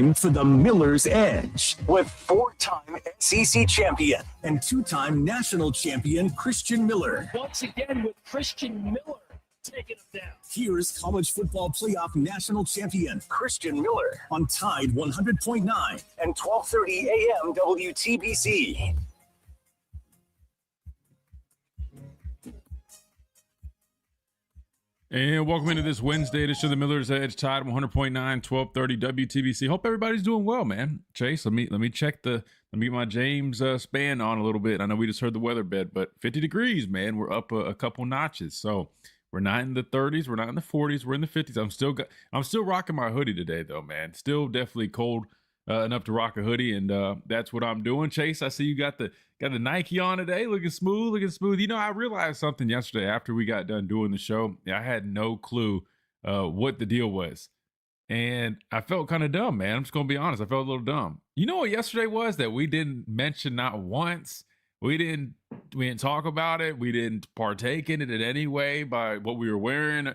time for the Miller's Edge with 4-time SEC champion and 2-time national champion Christian Miller. Once again with Christian Miller taking him down. Here's college football playoff national champion Christian Miller on Tide 100.9 and 12:30 a.m. WTBC. And welcome into this Wednesday edition of the Miller's Edge, Tide 100.9, 1230 WTBC. Hope everybody's doing well, man. Chase, let me get my James span on a little bit. I know we just heard the weather bed, but 50 degrees, man. We're up a couple notches. So we're not in the 30s, we're not in the 40s, we're in the 50s. I'm still rocking my hoodie today, though, man. Still definitely cold enough to rock a hoodie, and that's what I'm doing. Chase, I see you got the Nike on today, looking smooth. You know, I realized something yesterday after we got done doing the show. I had no clue what the deal was, and I felt kind of dumb, man. I'm just gonna be honest. I felt a little dumb. You know what yesterday was that we didn't mention not once. We didn't talk about it. We didn't partake in it in any way by what we were wearing.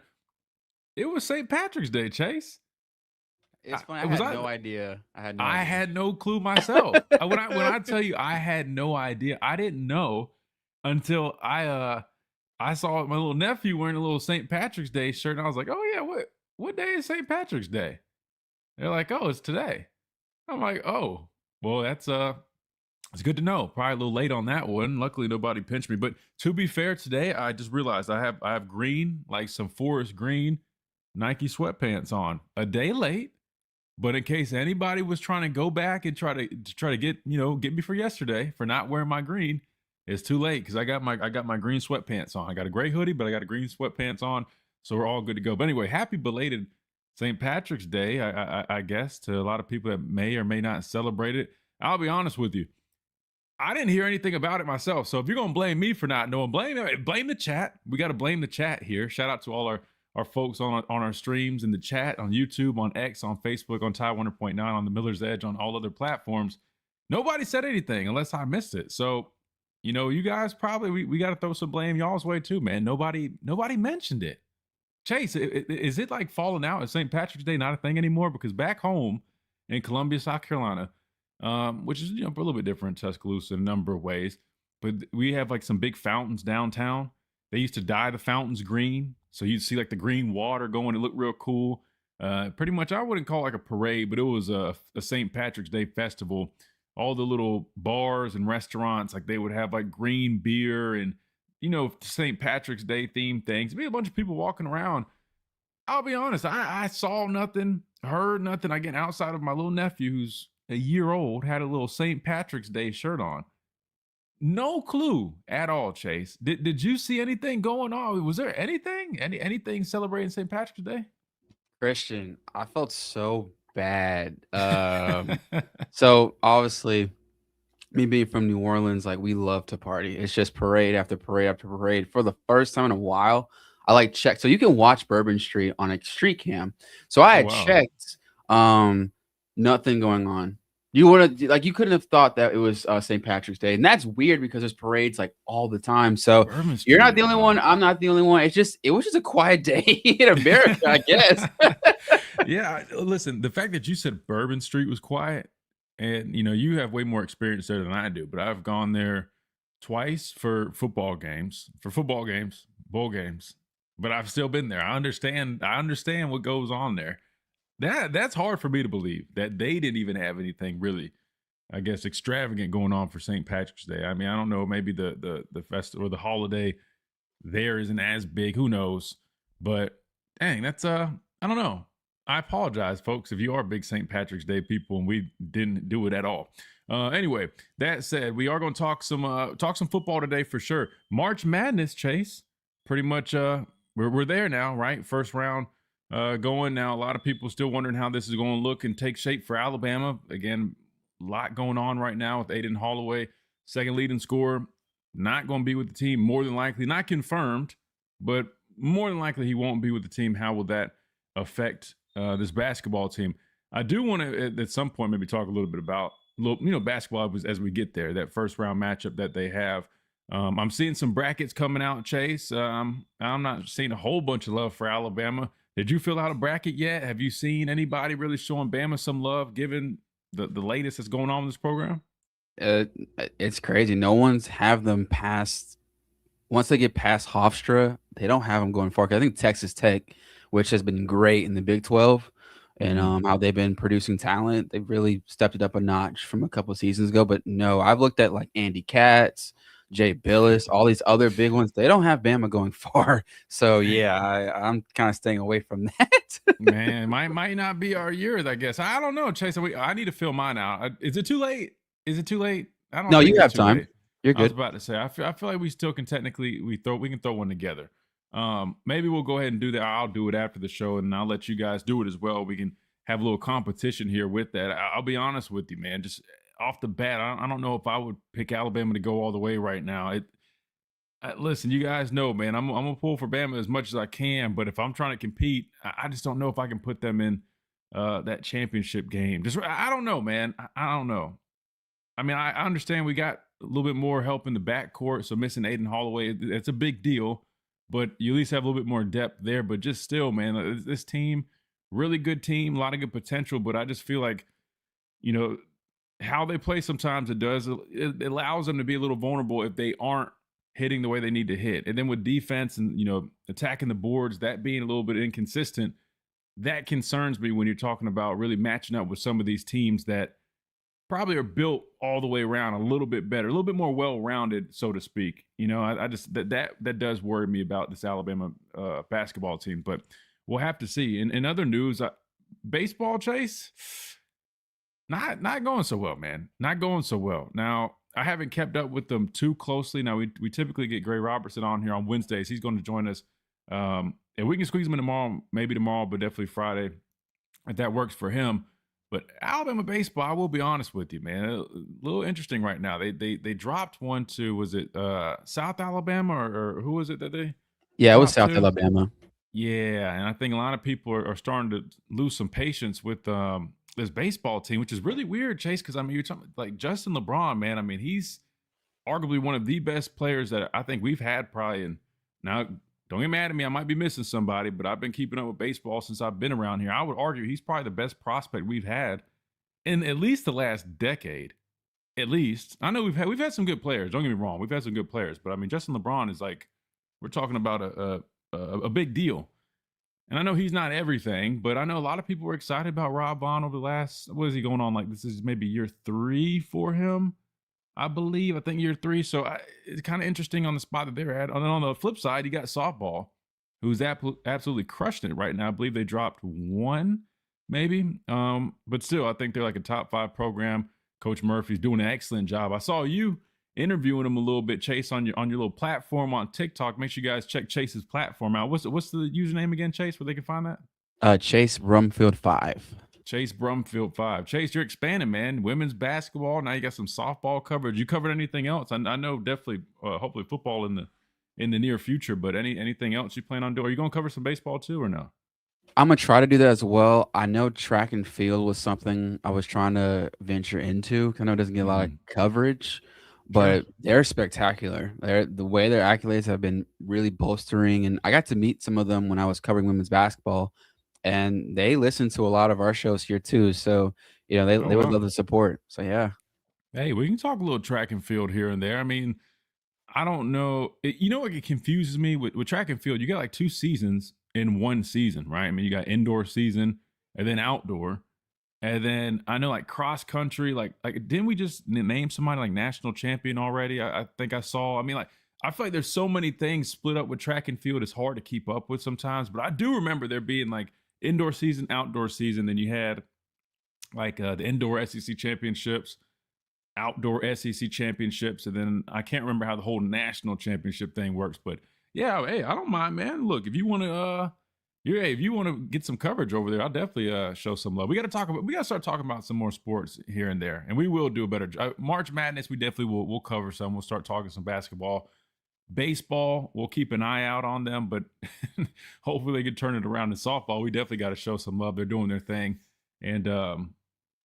It was St. Patrick's Day, Chase. It's funny. I had no idea. I had no clue myself. When I tell you I had no idea, I didn't know until I saw my little nephew wearing a little St. Patrick's Day shirt, and I was like, oh yeah, what day is St. Patrick's Day? They're like, oh, it's today. I'm like, oh, well, that's it's good to know. Probably a little late on that one. Luckily, nobody pinched me. But to be fair, today I just realized I have green, like some forest green Nike sweatpants on. A day late. But in case anybody was trying to go back and try to get me for yesterday for not wearing my green, it's too late because I got my green sweatpants on. I got a gray hoodie, but I got a green sweatpants on, so we're all good to go. But anyway, happy belated St. Patrick's Day, I guess, to a lot of people that may or may not celebrate it. I'll be honest with you, I didn't hear anything about it myself. So if you're gonna blame me for not knowing, blame the chat. We got to blame the chat here. Shout out to all our folks on our streams in the chat, on YouTube, on X, on Facebook, on Tide 100.9, on the Miller's Edge, on all other platforms. Nobody said anything unless I missed it. So, you guys probably, we got to throw some blame y'all's way too, man. Nobody mentioned it. Chase, is it like falling out? Is St. Patrick's Day not a thing anymore? Because back home in Columbia, South Carolina, which is, a little bit different in Tuscaloosa in a number of ways, but we have like some big fountains downtown. They used to dye the fountains green. So you'd see like the green water going. It looked real cool. Pretty much, I wouldn't call it like a parade, but it was a St. Patrick's Day festival. All the little bars and restaurants, like they would have like green beer and, St. Patrick's Day themed things. There'd be a bunch of people walking around. I'll be honest, I saw nothing, heard nothing. Again, outside of my little nephew, who's a year old, had a little St. Patrick's Day shirt on. No clue at all, Chase. Did you see anything going on? Was there anything celebrating St. Patrick's Day? Christian, I felt so bad. So obviously, me being from New Orleans, like we love to party. It's just parade after parade after parade. For the first time in a while, I checked. So you can watch Bourbon Street on a street cam. So I had checked, nothing going on. You couldn't have thought that it was St. Patrick's Day, and that's weird because there's parades like all the time. So you're not the only one. I'm not the only one. It was just a quiet day in America, I guess. Yeah, listen. The fact that you said Bourbon Street was quiet, and you have way more experience there than I do. But I've gone there twice for football games, bowl games. But I've still been there. I understand what goes on there. That's hard for me to believe that they didn't even have anything really, I guess, extravagant going on for St. Patrick's Day. I mean, I don't know, maybe the festival or the holiday there isn't as big. Who knows? But dang, that's I don't know. I apologize, folks, if you are big St. Patrick's Day people and we didn't do it at all. Anyway, that said, we are going to talk some football today for sure. March Madness, Chase. Pretty much, we're there now, right? First round. Going now. A lot of people still wondering how this is going to look and take shape for Alabama. Again, a lot going on right now with Aiden Holloway, second leading scorer, not going to be with the team. More than likely, not confirmed, but more than likely he won't be with the team. How will that affect this basketball team? I do want to at some point maybe talk a little bit about basketball as we get there. That first round matchup that they have. I'm seeing some brackets coming out, Chase. I'm not seeing a whole bunch of love for Alabama. Did you fill out a bracket yet? Have you seen anybody really showing Bama some love, given the latest that's going on in this program? Uh, it's crazy. No one's have them past. Once they get past Hofstra, they don't have them going far. 'Cause I think Texas Tech, which has been great in the Big 12, and how they've been producing talent, they've really stepped it up a notch from a couple of seasons ago. But no, I've looked at like Andy Katz, Jay Billis, all these other big ones. They don't have Bama going far. So yeah, I'm kind of staying away from that. Man, might not be our years, I guess. I don't know, Chase. I need to fill mine out. Is it too late? Is it too late? I don't No, think you it's have too time. late. You're I was good. about to say, I feel like we still can technically we can throw one together. Maybe we'll go ahead and do that. I'll do it after the show, and I'll let you guys do it as well. We can have a little competition here with that. I'll be honest with you, man. Just off the bat, I don't know if I would pick Alabama to go all the way right now. Listen, you guys know, man. I'm gonna pull for Bama as much as I can, but if I'm trying to compete, I just don't know if I can put them in that championship game. Just I don't know, man. I don't know. I mean, I understand we got a little bit more help in the backcourt, so missing Aiden Holloway, it's a big deal, but you at least have a little bit more depth there. But just still, man, this team, really good team, a lot of good potential, but I just feel like, how they play sometimes it allows them to be a little vulnerable if they aren't hitting the way they need to hit. And then with defense and, attacking the boards, that being a little bit inconsistent, that concerns me when you're talking about really matching up with some of these teams that probably are built all the way around a little bit better, a little bit more well-rounded, so to speak. I just that does worry me about this Alabama basketball team, but we'll have to see. In other news, baseball, Chase, not going so well, man. Not going so well. Now, I haven't kept up with them too closely. Now, we typically get Gray Robertson on here on Wednesdays. He's going to join us, and we can squeeze him in tomorrow, maybe tomorrow, but definitely Friday, if that works for him. But Alabama baseball, I will be honest with you, man, a little interesting right now. They dropped one to, was it South Alabama or who was it that they Yeah, it was dropped South to? Alabama. Yeah, and I think a lot of people are starting to lose some patience with this baseball team, which is really weird, Chase, because I mean, you're talking like Justin LeBron, man. I mean, he's arguably one of the best players that I think we've had probably. And now, don't get mad at me, I might be missing somebody, but I've been keeping up with baseball since I've been around here. I would argue he's probably the best prospect we've had in at least the last decade. At least I know we've had some good players. Don't get me wrong, we've had some good players, but I mean, Justin LeBron is like, we're talking about a big deal. And I know he's not everything, but I know a lot of people were excited about Rob Vaughn over the last, what is he going on? Like, this is maybe year 3 for him, I believe. I think year 3. So it's kind of interesting on the spot that they're at. And then on the flip side, you got softball, who's absolutely crushing it right now. I believe they dropped 1, maybe. But still, I think they're like a top 5 program. Coach Murphy's doing an excellent job. I saw you interviewing him a little bit, Chase, on your little platform on TikTok. Make sure you guys check Chase's platform out. What's the username again, Chase, where they can find that? Chase Brumfield 5. Chase Brumfield 5. Chase, you're expanding, man. Women's basketball. Now you got some softball coverage. You covered anything else? I know definitely, hopefully football in the near future. But anything else you plan on doing? Are you going to cover some baseball too, or no? I'm gonna try to do that as well. I know track and field was something I was trying to venture into. I know it doesn't get a lot of coverage, but they're spectacular. The way their accolades have been really bolstering, and I got to meet some of them when I was covering women's basketball, and they listen to a lot of our shows here too. So they would love the support. So yeah. Hey, we can talk a little track and field here and there. I mean, I don't know. What it confuses me with track and field? You got like 2 seasons in one season, right? I mean, you got indoor season and then outdoor. And then I know like cross country, like didn't we just name somebody like national champion already? I think I saw. I mean, like I feel like there's so many things split up with track and field. It's hard to keep up with sometimes. But I do remember there being like indoor season, outdoor season. Then you had like the indoor SEC championships, outdoor SEC championships, and then I can't remember how the whole national championship thing works. But yeah, hey, I don't mind, man. Look, if you want to if you want to get some coverage over there, I'll definitely show some love. We got to start talking about some more sports here and there, and we will do a better job. March Madness, we definitely we'll cover some. We'll start talking some basketball, baseball. We'll keep an eye out on them, but hopefully they can turn it around in softball. We definitely got to show some love. They're doing their thing, and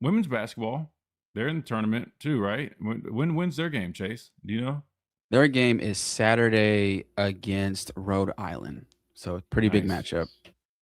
women's basketball, they're in the tournament too, right? When wins their game, Chase? Do you know? Their game is Saturday against Rhode Island. So pretty big Nice. matchup.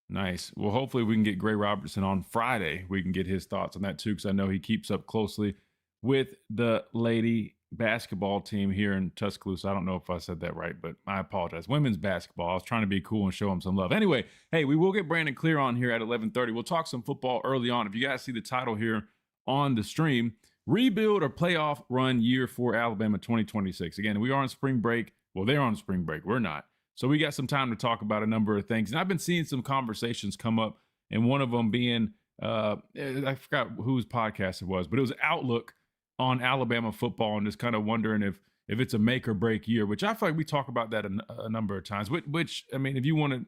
Nice. Well, hopefully we can get Gray Robertson on Friday. We can get his thoughts on that too, because I know he keeps up closely with the lady basketball team here in Tuscaloosa. I don't know if I said that right, but I apologize. Women's basketball. I was trying to be cool and show him some love. Anyway, hey, we will get Brandon Clear on here at 11:30. We'll talk some football early on. If you guys see the title here on the stream, Rebuild or Playoff Run Year for Alabama 2026. Again, we are on spring break. Well, they're on spring break. We're not. So we got some time to talk about a number of things. And I've been seeing some conversations come up, and one of them being, I forgot whose podcast it was, but it was Outlook on Alabama football, and just kind of wondering if it's a make or break year, which I feel like we talk about that a number of times, which, I mean, if you want to,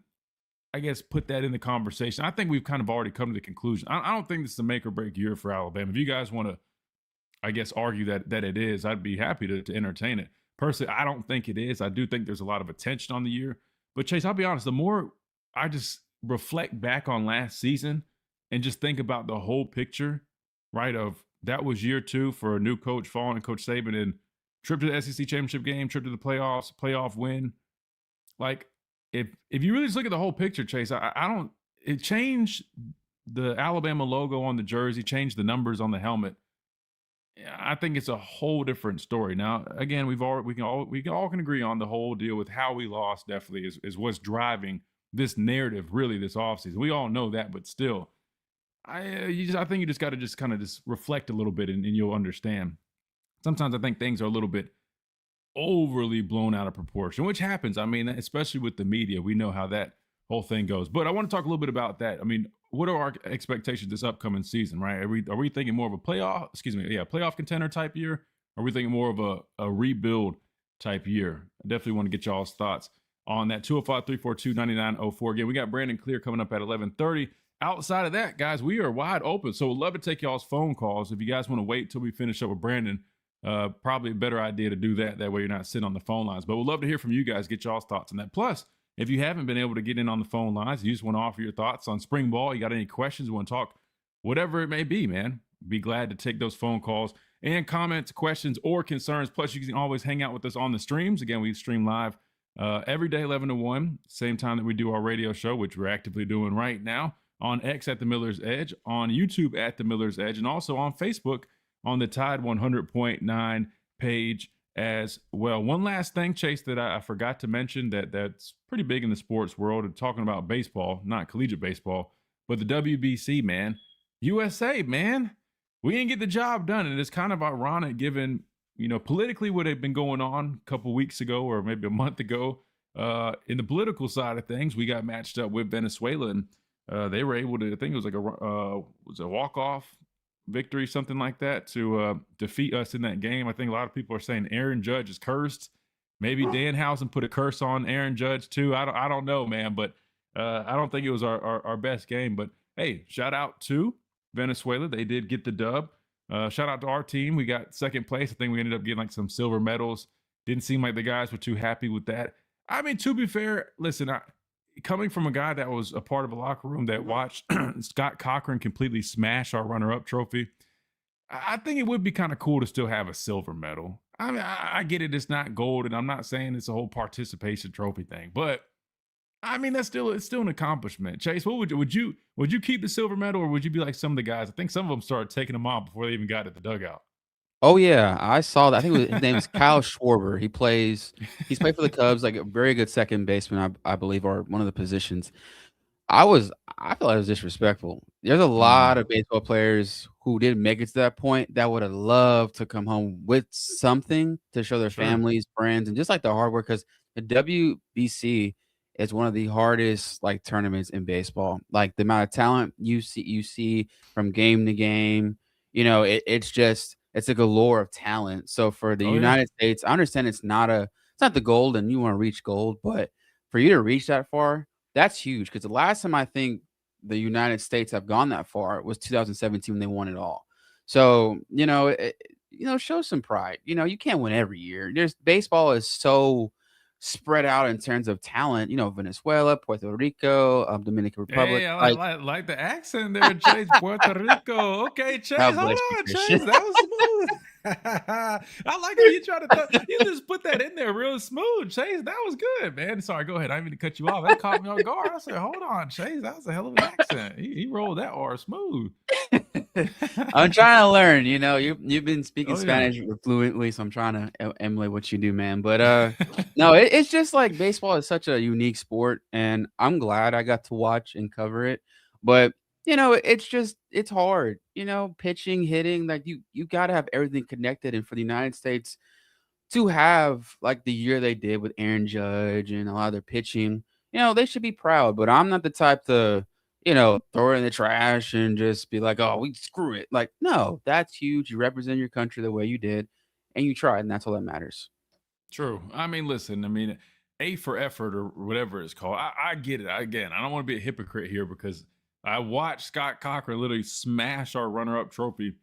I guess, put that in the conversation, I think we've kind of already come to the conclusion. I don't think this is a make or break year for Alabama. If you guys want to, I guess, argue that it is, I'd be happy to entertain it. Personally, I don't think it is. I do think there's a lot of attention on the year. But Chase, I'll be honest, the more I just reflect back on last season and just think about the whole picture, right, of that was year 2 for a new coach following Coach Saban, and trip to the SEC championship game, trip to the playoffs, playoff win. Like, if you really just look at the whole picture, Chase, it changed the Alabama logo on the jersey, changed the numbers on the helmet. I think it's a whole different story. Now, again, we can all agree on the whole deal with how we lost. Definitely is what's driving this narrative really this offseason. We all know that, but still, I think you just got to just kind of just reflect a little bit, and you'll understand. Sometimes I think things are a little bit overly blown out of proportion, which happens. I mean, especially with the media, we know how that whole thing goes. But I want to talk a little bit about that. I mean, what are our expectations this upcoming season, right? Are we thinking more of a playoff contender type year? Or are we thinking more of a rebuild type year? I definitely want to get y'all's thoughts on that. 205-342-9904. Again, we got Brandon Clear coming up at 11:30. Outside of that, guys, we are wide open. So we'd love to take y'all's phone calls. If you guys want to wait till we finish up with Brandon, probably a better idea to do that. That way you're not sitting on the phone lines. But we'd love to hear from you guys, get y'all's thoughts on that. Plus, if you haven't been able to get in on the phone lines, you just want to offer your thoughts on spring ball, you got any questions, you want to talk, whatever it may be, man, be glad to take those phone calls and comments, questions, or concerns. Plus, you can always hang out with us on the streams. Again, we stream live every day, 11 to 1, same time that we do our radio show, which we're actively doing right now, on X at The Miller's Edge, on YouTube at The Miller's Edge, and also on Facebook on the Tide 100.9 page as well. One last thing, Chase, that I forgot to mention that's pretty big in the sports world, and talking about baseball, not collegiate baseball, but the WBC, man. USA, man. We didn't get the job done, and it's kind of ironic given, politically what had been going on a couple weeks ago or maybe a month ago. In the political side of things, we got matched up with Venezuela, and they were able to, I think it was like a walk-off victory, something like that, to defeat us in that game. I think a lot of people are saying Aaron Judge is cursed. Maybe Danhausen put a curse on Aaron Judge too. I don't know, man, but I don't think it was our best game. But hey, shout out to Venezuela. They did get the dub. Shout out to our team. We got second place. I think we ended up getting like some silver medals. Didn't seem like the guys were too happy with that. I mean, to be fair, listen, coming from a guy that was a part of a locker room that watched Scott Cochran completely smash our runner-up trophy, I think it would be kind of cool to still have a silver medal. I mean, I get it, it's not gold, and I'm not saying it's a whole participation trophy thing, but I mean, it's still an accomplishment. Chase, what would you keep the silver medal, or would you be like some of the guys? I think some of them started taking them off before they even got at the dugout. Oh yeah, I saw that. I think his name is Kyle Schwarber. He's played for the Cubs, like a very good second baseman, I believe, or one of the positions. I feel like it was disrespectful. There's a lot of baseball players who didn't make it to that point that would have loved to come home with something to show their families, friends, and just like the hard work, because the WBC is one of the hardest like tournaments in baseball. Like the amount of talent you see from game to game, it's a galore of talent. So for the United States, I understand it's not the gold and you want to reach gold, but for you to reach that far, that's huge. Because the last time I think the United States have gone that far was 2017 when they won it all. So, show some pride. You can't win every year. Baseball is so spread out in terms of talent. Venezuela, Puerto Rico, Dominican Republic. Hey, I like the accent there, Chase. Puerto Rico. Okay, Chase. God Hold bless you, on, Christian. Chase. That was smooth. I like when you try to you just put that in there real smooth, Chase. That was good, man. Sorry, go ahead. I didn't mean to cut you off. That caught me off guard. I said, hold on, Chase. That was a hell of an accent. He rolled that R smooth. I'm trying to learn. You've been speaking Oh, yeah. Spanish fluently, so I'm trying to emulate what you do, man. But no, it's just like baseball is such a unique sport, and I'm glad I got to watch and cover it. But it's hard. Pitching, hitting, like you got to have everything connected. And for the United States to have like the year they did with Aaron Judge and a lot of their pitching, they should be proud. But I'm not the type to throw it in the trash and just be like, oh, we screw it. Like, no, that's huge. You represent your country the way you did, and you tried, and that's all that matters. True. I mean, listen, A for effort or whatever it's called. I get it. Again, I don't want to be a hypocrite here because I watched Scott Cochran literally smash our runner-up trophy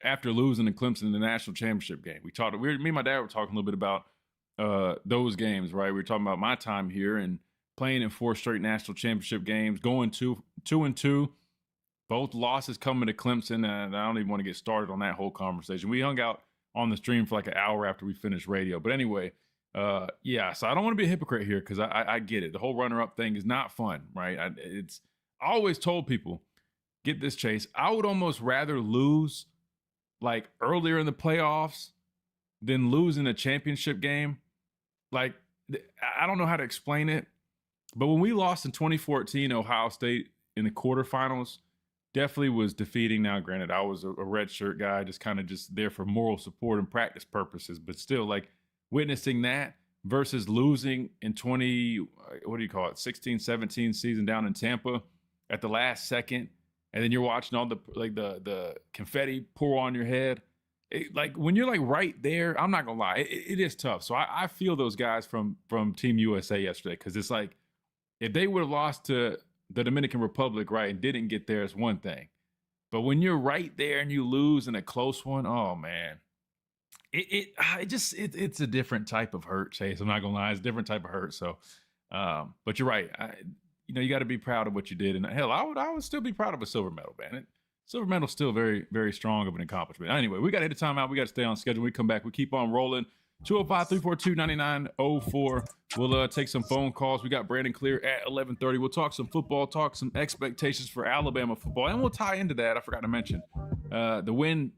after losing to Clemson in the national championship game. Me and my dad were talking a little bit about those games, right? We were talking about my time here and playing in 4 straight national championship games, going 2-2, both losses coming to Clemson, and I don't even want to get started on that whole conversation. We hung out on the stream for like an hour after we finished radio. But anyway, so I don't want to be a hypocrite here because I get it. The whole runner-up thing is not fun, right? I always told people, get this, Chase, I would almost rather lose like earlier in the playoffs than lose in a championship game. Like, I don't know how to explain it, but when we lost in 2014, Ohio State in the quarterfinals, definitely was defeating. Now, granted, I was a red shirt guy, just kind of just there for moral support and practice purposes, but still, like witnessing that versus losing in 16, 17 season down in Tampa at the last second, and then you're watching all the confetti pour on your head. Like when you're like right there, I'm not gonna lie, it is tough. So I feel those guys from Team USA yesterday, because it's like if they would have lost to the Dominican Republic, right, and didn't get there, is one thing. But when you're right there and you lose in a close one, oh man, it's a different type of hurt, Chase. I'm not gonna lie, it's a different type of hurt. So, but you're right. You got to be proud of what you did, and hell, I would still be proud of a silver medal, man. Silver medal's still very, very strong of an accomplishment. Anyway, we got to hit a timeout. We got to stay on schedule. We come back. We keep on rolling. 205-342-9904. We'll take some phone calls. We got Brandon Clear at 11:30. We'll talk some football, talk some expectations for Alabama football, and we'll tie into that. I forgot to mention the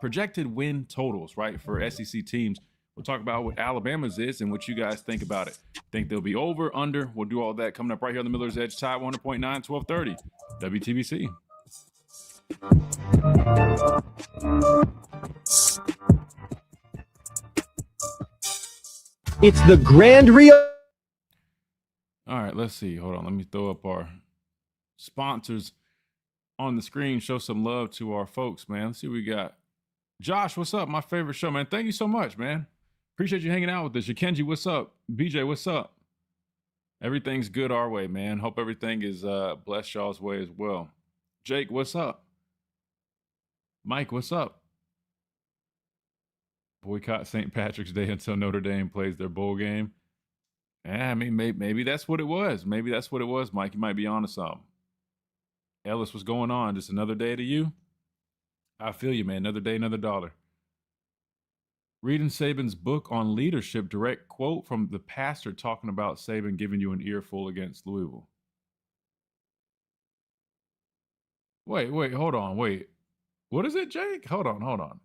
projected win totals, right, for SEC teams. We'll talk about what Alabama's is and what you guys think about it. Think they'll be over, under? We'll do all that coming up right here on the Miller's Edge. Tide 100.9, 1230, WTBC. It's the Grand Rio. All right, let's see. Hold on. Let me throw up our sponsors on the screen. Show some love to our folks, man. Let's see what we got. Josh, what's up? My favorite show, man. Thank you so much, man. Appreciate you hanging out with us. Yakenji, what's up? BJ, what's up? Everything's good our way, man. Hope everything is blessed y'all's way as well. Jake, what's up? Mike, what's up? Boycott St. Patrick's Day until Notre Dame plays their bowl game. Yeah, I mean, maybe that's what it was. Maybe that's what it was, Mike. You might be onto something. Ellis, what's going on? Just another day to you? I feel you, man. Another day, another dollar. Reading Saban's book on leadership, direct quote from the pastor talking about Saban giving you an earful against Louisville. Wait, hold on. Wait. What is it, Jake? Hold on.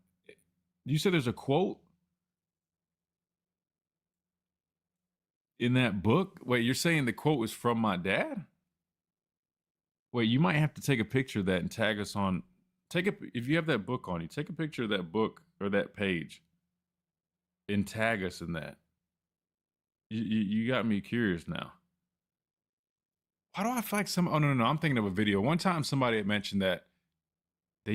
You said there's a quote in that book? Wait, you're saying the quote was from my dad? Wait, you might have to take a picture of that and tag us on. If you have that book on you, take a picture of that book or that page and tag us in that. You got me curious now. Why do I feel like oh, no. I'm thinking of a video. One time somebody had mentioned that they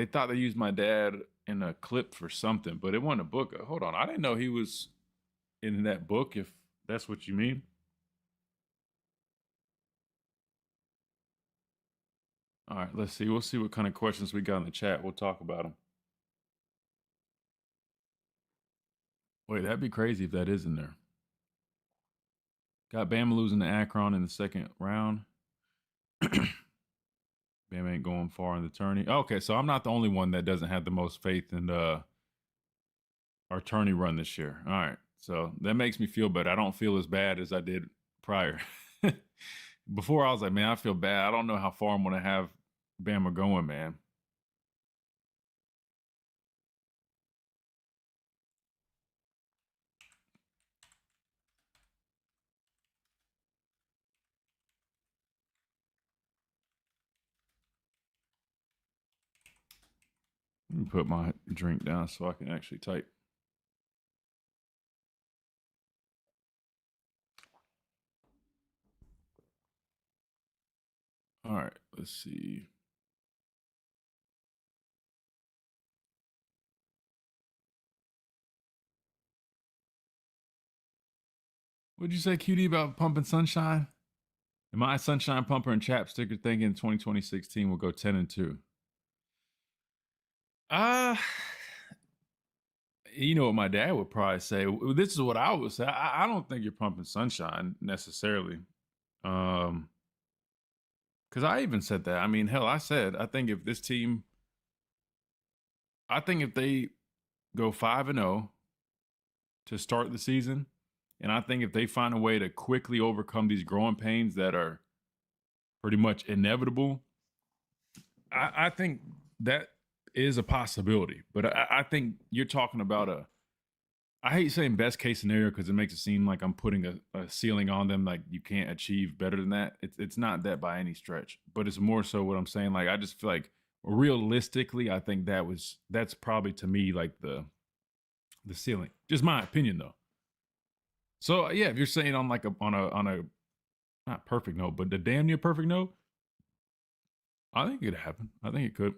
thought they used my dad in a clip for something, but it wasn't a book. Hold on. I didn't know he was in that book, if that's what you mean. All right, let's see. We'll see what kind of questions we got in the chat. We'll talk about them. Wait, that'd be crazy if that is in there. Got Bama losing to Akron in the second round. Bama ain't going far in the tourney. Okay, so I'm not the only one that doesn't have the most faith in our tourney run this year. All right, so that makes me feel better. I don't feel as bad as I did prior. Before I was like, man, I feel bad. I don't know how far I'm going to have Bama going, man. Let me put my drink down so I can actually type. All right, let's see. What'd you say, QD, about pumping sunshine? Am I a sunshine pumper and chapstick are thinking 2016 will go 10-2? You know what my dad would probably say. This is what I would say. I don't think you're pumping sunshine necessarily. Because I even said that. I mean, hell, I said, I think if this team, I think if they go 5-0 to start the season, and I think if they find a way to quickly overcome these growing pains that are pretty much inevitable, I think that is a possibility. But I think you're talking about I hate saying best case scenario because it makes it seem like I'm putting a ceiling on them, like you can't achieve better than that. It's not that by any stretch, but it's more so what I'm saying. Like, I just feel like realistically, I think that's probably to me like the ceiling. Just my opinion though. So yeah, if you're saying on like on a not perfect note, but the damn near perfect note, I think it could happen. I think it could.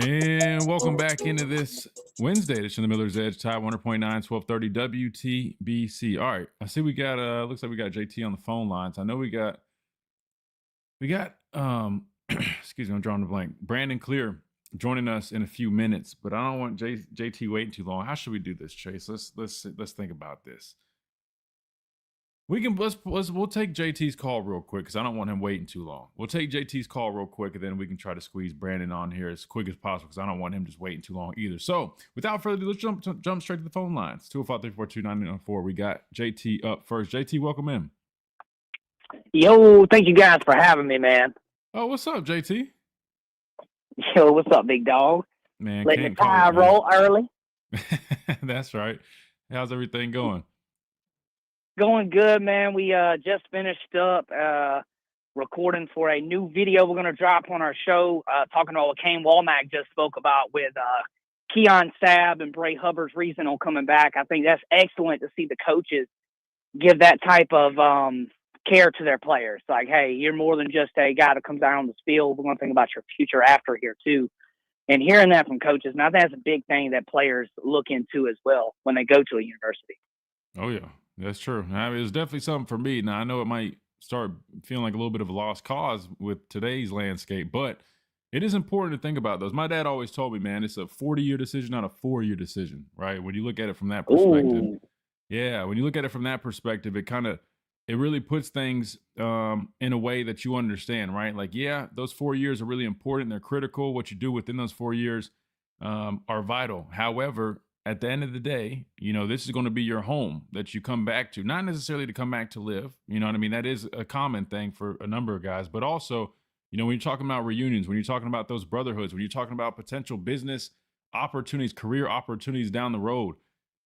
And welcome back into this Wednesday edition of the Miller's Edge, Tide 100.9, 1230 WTBC. All right, I see we got looks like we got JT on the phone lines. I know we got excuse me, I'm drawing a blank. Brandon Clear joining us in a few minutes, but I don't want JT waiting too long. How should we do this, Chase? Let's think about this. We'll take JT's call real quick because I don't want him waiting too long. We'll take JT's call real quick and then we can try to squeeze Brandon on here as quick as possible because I don't want him just waiting too long either. So without further ado, let's jump straight to the phone lines. 205-342-9904. We got JT up first. JT, welcome in. Yo, thank you guys for having me, man. Oh, what's up, JT? Yo, what's up, big dog? Man, letting the tide roll early. That's right. How's everything going? Going good, man. We just finished up recording for a new video we're going to drop on our show, talking about what Kane Walmack just spoke about with Keon Sabb and Bray Hubbard's reason on coming back. I think that's excellent to see the coaches give that type of care to their players. Like, hey, you're more than just a guy that comes out on the field. We're going to think about your future after here, too. And hearing that from coaches, now that's a big thing that players look into as well when they go to a university. Oh, yeah. That's true. I mean, it's definitely something for me. Now, I know it might start feeling like a little bit of a lost cause with today's landscape, but it is important to think about those. My dad always told me, man, it's a 40-year decision, not a 4-year decision, right? When you look at it from that perspective. Ooh. Yeah, when you look at it from that perspective, it really puts things in a way that you understand, right? Like, yeah, those 4 years are really important. They're critical. What you do within those 4 years are vital. However, at the end of the day, you know, this is going to be your home that you come back to, not necessarily to come back to live. You know what I mean? That is a common thing for a number of guys, but also, you know, when you're talking about reunions, when you're talking about those brotherhoods, when you're talking about potential business opportunities, career opportunities down the road,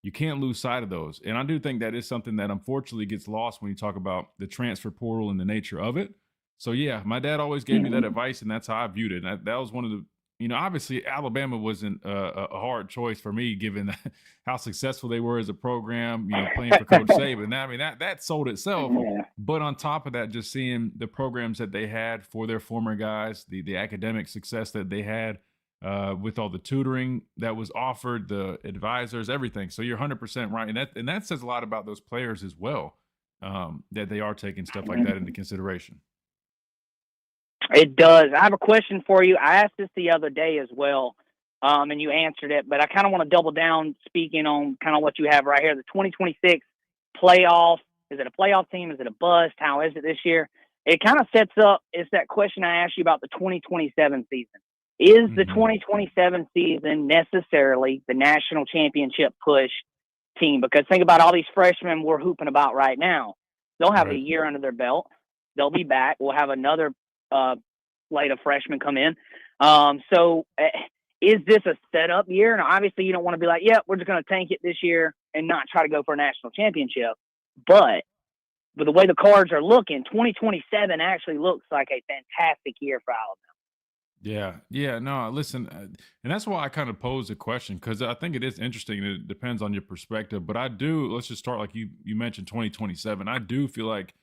you can't lose sight of those. And I do think that is something that unfortunately gets lost when you talk about the transfer portal and the nature of it. So yeah, my dad always gave me that advice, and that's how I viewed it. And that was one of the, you know, obviously Alabama wasn't a hard choice for me, given how successful they were as a program, you know, playing for Coach Saban. I mean, that sold itself. But on top of that, just seeing the programs that they had for their former guys, the academic success that they had with all the tutoring that was offered, the advisors, everything. So you're 100% right. And that says a lot about those players as well, that they are taking stuff like that into consideration. It does. I have a question for you. I asked this the other day as well. and you answered it, but I kind of want to double down speaking on kind of what you have right here. The 2026 playoff. Is it a playoff team? Is it a bust? How is it this year? It kind of sets up, it's that question I asked you about the 2027 season. Is the 2027 season necessarily the national championship push team? Because think about all these freshmen we're hooping about right now. They'll have a year under their belt. They'll be back. We'll have another slate of freshmen come in. So is this a setup year? And obviously you don't want to be like, yeah, we're just going to tank it this year and not try to go for a national championship. But the way the cards are looking, 2027 actually looks like a fantastic year for Alabama. Yeah. No, listen, and that's why I kind of posed the question, because I think it is interesting. It depends on your perspective, but let's just start like you mentioned 2027. I do feel like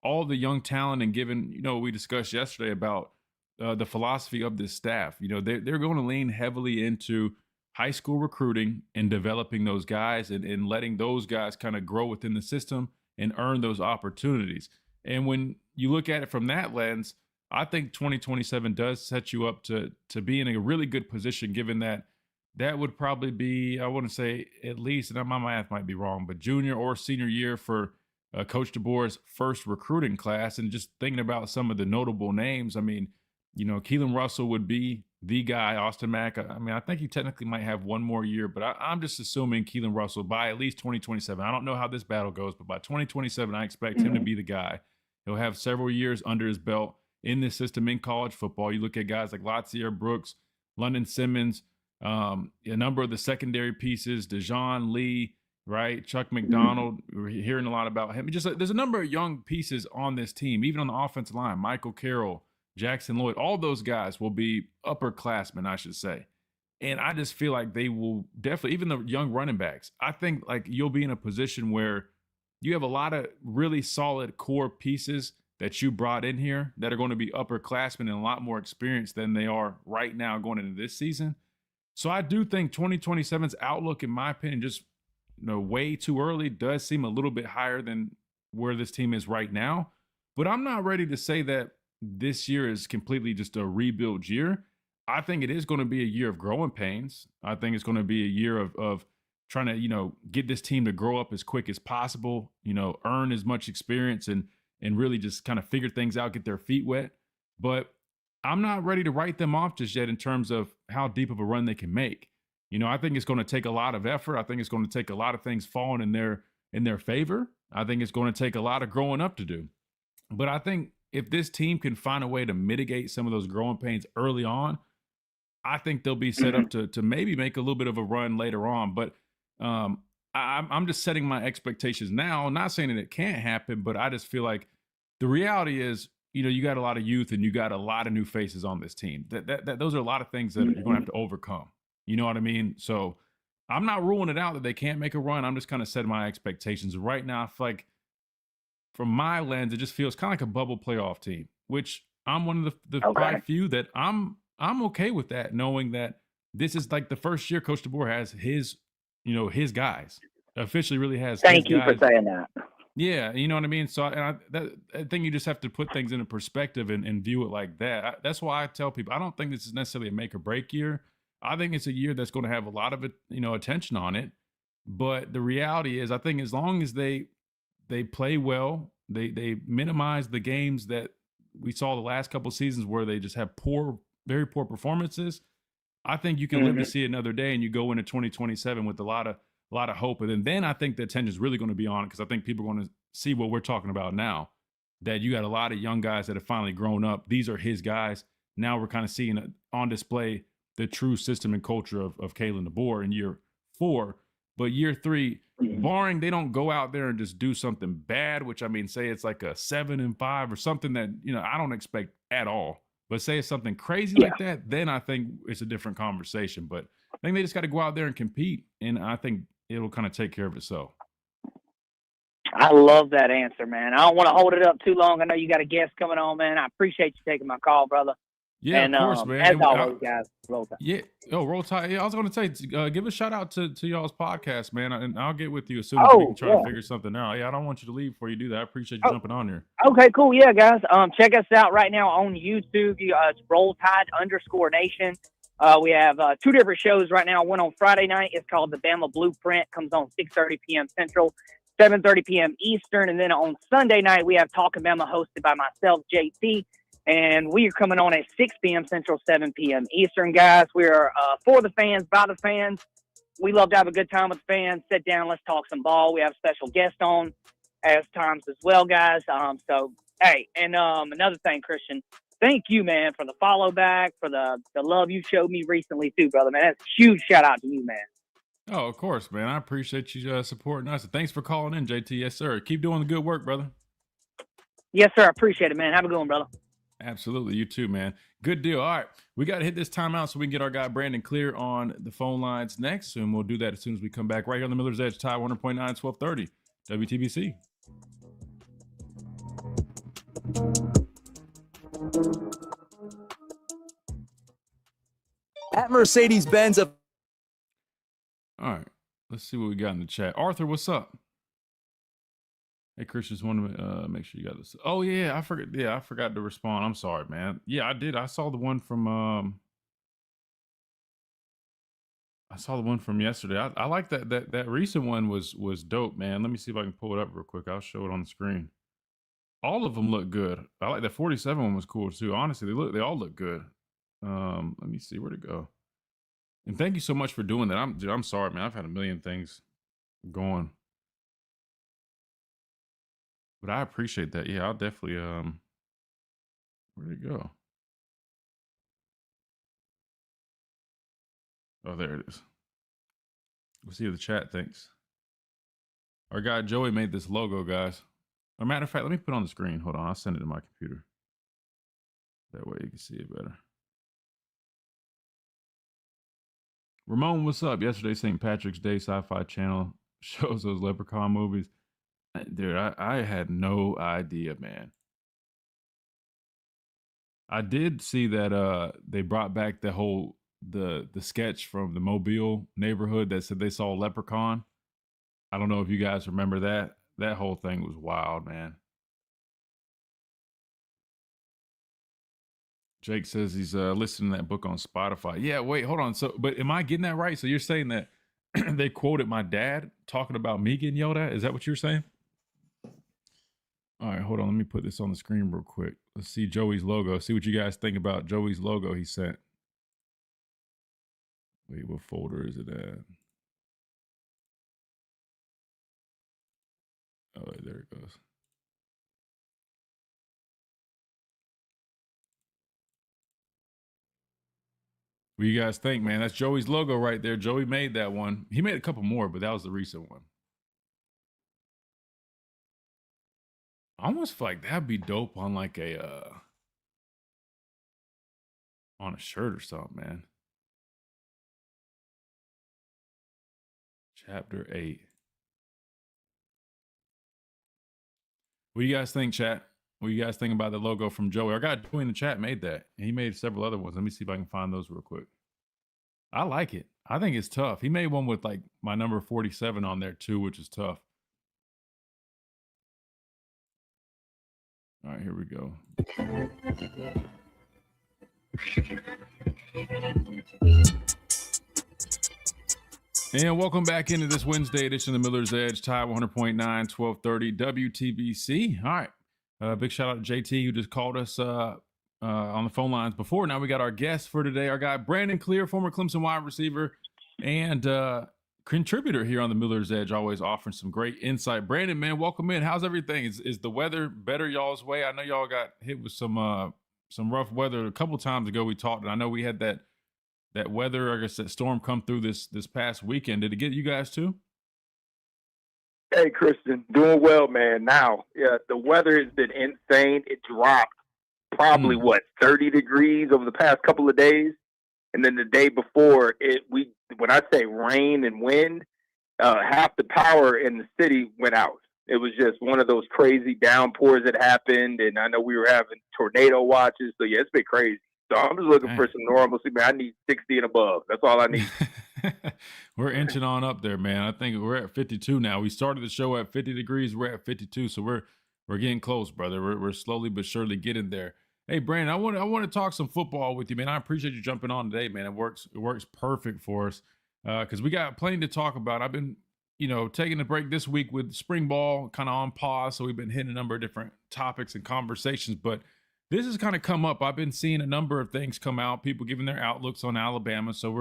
all the young talent, and given, we discussed yesterday about the philosophy of this staff, they're going to lean heavily into high school recruiting and developing those guys and letting those guys kind of grow within the system and earn those opportunities. And when you look at it from that lens, I think 2027 does set you up to be in a really good position, given that would probably be, I wouldn't say at least, and my math might be wrong, but junior or senior year for Coach DeBoer's first recruiting class. And just thinking about some of the notable names, I mean, Keelan Russell would be the guy. Austin Mack, I mean, I think he technically might have one more year, but I'm just assuming Keelan Russell by at least 2027. I don't know how this battle goes, but by 2027, I expect him to be the guy. He'll have several years under his belt in this system in college football. You look at guys like Latsier Brooks, London Simmons, a number of the secondary pieces, Dejon Lee, right? Chuck McDonald. We're hearing a lot about him. There's a number of young pieces on this team, even on the offensive line. Michael Carroll, Jackson Lloyd, all those guys will be upperclassmen, I should say. And I just feel like they will definitely, even the young running backs, I think like you'll be in a position where you have a lot of really solid core pieces that you brought in here that are going to be upperclassmen and a lot more experienced than they are right now going into this season. So I do think 2027's outlook, in my opinion, just way too early, does seem a little bit higher than where this team is right now. But I'm not ready to say that this year is completely just a rebuild year. I think it is going to be a year of growing pains. I think it's going to be a year of trying to, get this team to grow up as quick as possible, earn as much experience and really just kind of figure things out, get their feet wet. But I'm not ready to write them off just yet in terms of how deep of a run they can make. I think it's going to take a lot of effort. I think it's going to take a lot of things falling in their favor. I think it's going to take a lot of growing up to do. But I think if this team can find a way to mitigate some of those growing pains early on, I think they'll be set up to maybe make a little bit of a run later on. But I'm just setting my expectations now. I'm not saying that it can't happen, but I just feel like the reality is, you got a lot of youth and you got a lot of new faces on this team. Those are a lot of things that you're going to have to overcome. You know what I mean? So I'm not ruling it out that they can't make a run. I'm just kind of setting my expectations. Right now, I feel like from my lens, it just feels kind of like a bubble playoff team, which I'm one of the five few that I'm okay with that, knowing that this is like the first year Coach DeBoer has his guys. Officially really has Thank his you guys. for saying that. Yeah, you know what I mean? So I think you just have to put things into perspective and view it like that. That's why I tell people I don't think this is necessarily a make or break year. I think it's a year that's going to have a lot of attention on it. But the reality is, I think as long as they play well, they minimize the games that we saw the last couple of seasons where they just have very poor performances. I think you can live to see another day, and you go into 2027 with a lot of hope. And then I think the attention is really going to be on it, because I think people are going to see what we're talking about now, that you got a lot of young guys that have finally grown up. These are his guys. Now we're kind of seeing on display the true system and culture of Kalen DeBoer in year 4. But year 3, barring they don't go out there and just do something bad, which I mean, say it's like a 7-5 or something that, I don't expect at all. But say it's something crazy like that, then I think it's a different conversation. But I think they just got to go out there and compete. And I think it'll kind of take care of itself. I love that answer, man. I don't want to hold it up too long. I know you got a guest coming on, man. I appreciate you taking my call, brother. Yeah, of course, man. As always, guys, roll tide. Yeah. Oh, roll tide. Yeah, I was going to say, give a shout out to y'all's podcast, man. And I'll get with you as soon as we can try to figure something out. Yeah, I don't want you to leave before you do that. I appreciate you jumping on here. Okay, cool. Yeah, guys. Check us out right now on YouTube. It's Roll Tide _Nation. We have 2 different shows right now. One on Friday night. It's called The Bama Blueprint. Comes on 6:30 p.m. Central, 7:30 p.m. Eastern. And then on Sunday night, we have Talking Bama hosted by myself, JT. And we are coming on at 6 p.m. Central, 7 p.m. Eastern, guys. We are for the fans, by the fans. We love to have a good time with fans. Sit down, let's talk some ball. We have special guests on as times as well, guys. So, hey, and another thing, Christian, thank you, man, for the follow back, for the love you showed me recently too, brother, man. That's a huge shout out to you, man. Oh, of course, man. I appreciate you supporting us. And thanks for calling in, JT. Yes, sir. Keep doing the good work, brother. Yes, sir. I appreciate it, man. Have a good one, brother. Absolutely. You too, man. Good deal. All right. We got to hit this timeout so we can get our guy Brandon Clear on the phone lines next. And we'll do that as soon as we come back right here on the Miller's Edge, Tide 100.9, 1230, WTBC. At Mercedes-Benz. All right. Let's see what we got in the chat. Arthur, what's up? Hey, Chris, just wanted to make sure you got this. Oh, yeah. I forgot. Yeah, I forgot to respond. I'm sorry, man. Yeah, I did. I saw the one from yesterday. I like that recent one was dope, man. Let me see if I can pull it up real quick. I'll show it on the screen. All of them look good. I like that 47 one was cool too. Honestly, they all look good. Let me see where to go. And thank you so much for doing that. I'm sorry, man. I've had a million things going. But I appreciate that. Yeah, I'll definitely where'd it go? Oh, there it is. We'll see what the chat thinks. Our guy Joey made this logo, guys. As a matter of fact, let me put it on the screen. Hold on, I'll send it to my computer. That way you can see it better. Ramon, what's up? Yesterday, St. Patrick's Day Sci-Fi Channel shows those Leprechaun movies. Dude, I had no idea, man. I did see that they brought back the whole the sketch from the Mobile neighborhood that said they saw a leprechaun. I don't know if you guys remember that. That whole thing was wild, man. Jake says he's listening to that book on Spotify. Yeah, wait, hold on. So, but am I getting that right? So you're saying that they quoted my dad talking about me getting yelled at? Is that what you're saying? All right, hold on. Let me put this on the screen real quick. Let's see Joey's logo. See what you guys think about Joey's logo he sent. Wait, what folder is it at? Oh, there it goes. What do you guys think, man? That's Joey's logo right there. Joey made that one. He made a couple more, but that was the recent one. I almost feel like that'd be dope on like on a shirt or something, man. Chapter 8. What do you guys think, chat? What do you guys think about the logo from Joey? Our guy Joey in the chat made that. And he made several other ones. Let me see if I can find those real quick. I like it. I think it's tough. He made one with like my number 47 on there too, which is tough. All right, here we go. And welcome back into this Wednesday edition of the Miller's Edge, Tide 100.9, 1230 WTBC. All right. Big shout out to JT who just called us on the phone lines before. Now we got our guest for today, our guy Brandon Clear, former Clemson wide receiver and contributor here on the Miller's Edge, always offering some great insight. Brandon, man, welcome in. How's everything? Is the weather better y'all's way? I know y'all got hit with some rough weather a couple times ago. We talked, and I know we had that weather, I guess that storm come through this past weekend. Did it get you guys too? Hey, Christian, doing well, man. Now, yeah, the weather has been insane. It dropped probably 30 degrees over the past couple of days. And then the day before, when I say rain and wind, half the power in the city went out. It was just one of those crazy downpours that happened, and I know we were having tornado watches. So, yeah, it's been crazy. So I'm just looking for some normalcy, man. I need 60 and above. That's all I need. We're inching on up there, man. I think we're at 52 now. We started the show at 50 degrees. We're at 52, so we're getting close, brother. We're slowly but surely getting there. Hey, Brandon, I want to talk some football with you, man. I appreciate you jumping on today, man. It works perfect for us because we got plenty to talk about. I've been, taking a break this week with spring ball kind of on pause, so we've been hitting a number of different topics and conversations. But this has kind of come up. I've been seeing a number of things come out, people giving their outlooks on Alabama. So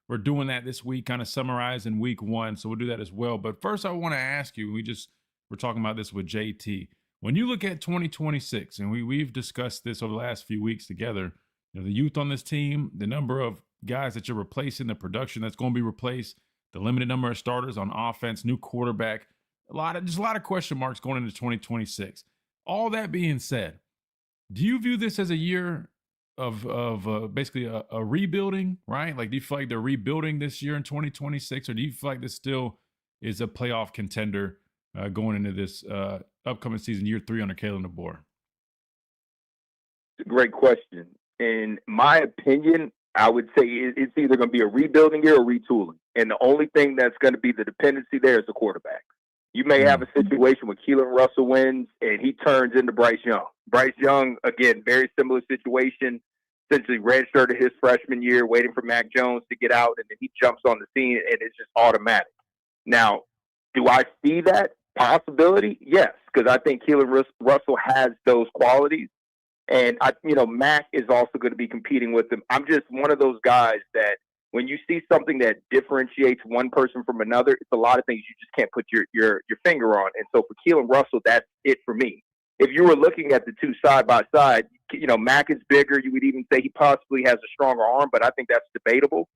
we're doing that this week, kind of summarizing week one. So we'll do that as well. But first, I want to ask you. We're talking about this with JT. When you look at 2026, and we've discussed this over the last few weeks together, the youth on this team, the number of guys that you're replacing, the production that's going to be replaced, the limited number of starters on offense, new quarterback, a lot of question marks going into 2026. All that being said, do you view this as a year of basically a rebuilding, right? Like, do you feel like they're rebuilding this year in 2026, or do you feel like this still is a playoff contender going into this upcoming season, year 3 under Kalen DeBoer? It's a great question. In my opinion, I would say it's either going to be a rebuilding year or retooling. And the only thing that's going to be the dependency there is the quarterback. You may have a situation where Keelan Russell wins and he turns into Bryce Young. Bryce Young, again, very similar situation, essentially redshirted his freshman year, waiting for Mac Jones to get out, and then he jumps on the scene, and it's just automatic. Now, do I see that possibility? Yes, because I think Keelan Russell has those qualities. And, Mac is also going to be competing with him. I'm just one of those guys that when you see something that differentiates one person from another, it's a lot of things you just can't put your finger on. And so for Keelan Russell, that's it for me. If you were looking at the two side by side, Mac is bigger. You would even say he possibly has a stronger arm, but I think that's debatable.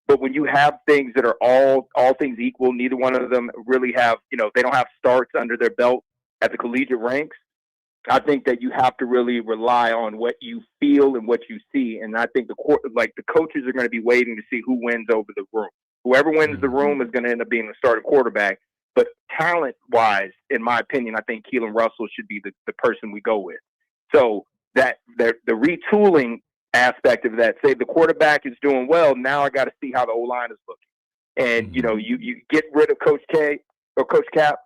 But when you have things that are all things equal, neither one of them really have, they don't have starts under their belt at the collegiate ranks. I think that you have to really rely on what you feel and what you see. And I think the coaches are going to be waiting to see who wins over the room. Whoever wins the room is going to end up being the starting quarterback. But talent-wise, in my opinion, I think Keelan Russell should be the person we go with. So that the retooling aspect of that, say the quarterback is doing well, now I got to see how the O-line is looking. And, you get rid of Coach K or Coach Cap,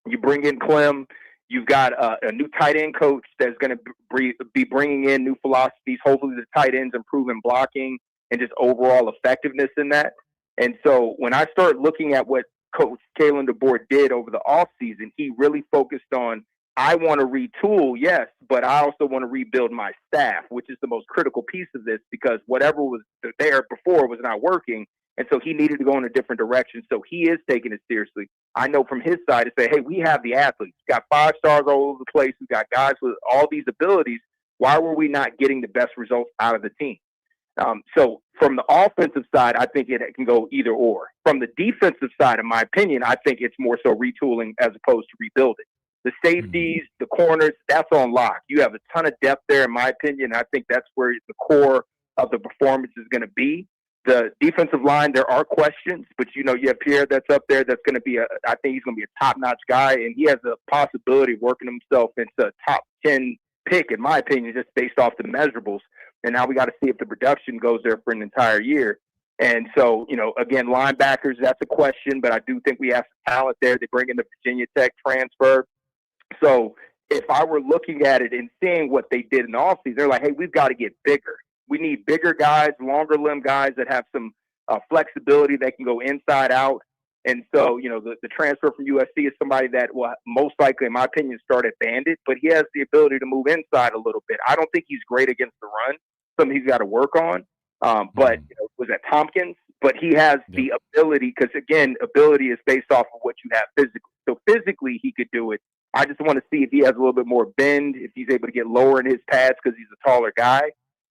you bring in Clem. You've got a new tight end coach that's going to be bringing in new philosophies. Hopefully the tight ends improving blocking and just overall effectiveness in that. And so when I start looking at what Coach Kalen DeBoer did over the offseason, he really focused on, I want to retool, yes, but I also want to rebuild my staff, which is the most critical piece of this because whatever was there before was not working. And so he needed to go in a different direction. So he is taking it seriously. I know from his side to say, hey, we have the athletes. We've got 5 stars all over the place. We've got guys with all these abilities. Why were we not getting the best results out of the team? So from the offensive side, I think it can go either or. From the defensive side, in my opinion, I think it's more so retooling as opposed to rebuilding. The safeties, the corners, that's on lock. You have a ton of depth there, in my opinion. I think that's where the core of the performance is going to be. The defensive line, there are questions, but you have Pierre that's up there that's going to be I think he's going to be a top-notch guy, and he has a possibility of working himself into a top 10 pick, in my opinion, just based off the measurables. And now we got to see if the production goes there for an entire year. And so, again, linebackers, that's a question, but I do think we have some talent there. They bring in the Virginia Tech transfer. So if I were looking at it and seeing what they did in the offseason, they're like, hey, we've got to get bigger. We need bigger guys, longer limb guys that have some flexibility that can go inside out. And so, the transfer from USC is somebody that will most likely, in my opinion, start at Bandit, but he has the ability to move inside a little bit. I don't think he's great against the run, something he's got to work on. But was that Tompkins? But he has the ability, because again, ability is based off of what you have physically. So physically, he could do it. I just want to see if he has a little bit more bend, if he's able to get lower in his pads because he's a taller guy.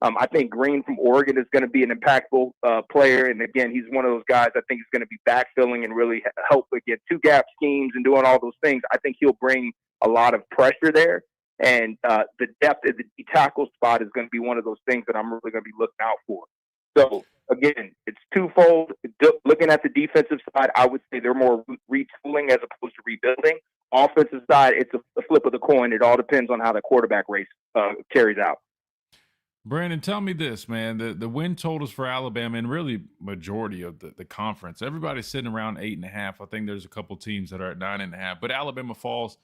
I think Green from Oregon is going to be an impactful player. And again, he's one of those guys I think is going to be backfilling and really help get 2-gap schemes and doing all those things. I think he'll bring a lot of pressure there. And the depth at the tackle spot is going to be one of those things that I'm really going to be looking out for. So, again, it's twofold. Looking at the defensive side, I would say they're more retooling as opposed to rebuilding. Offensive side, it's a flip of the coin. It all depends on how the quarterback race carries out. Brandon, tell me this, man. The win totals for Alabama and really majority of the conference, everybody's sitting around 8.5. I think there's a couple teams that are at 9.5, but Alabama falls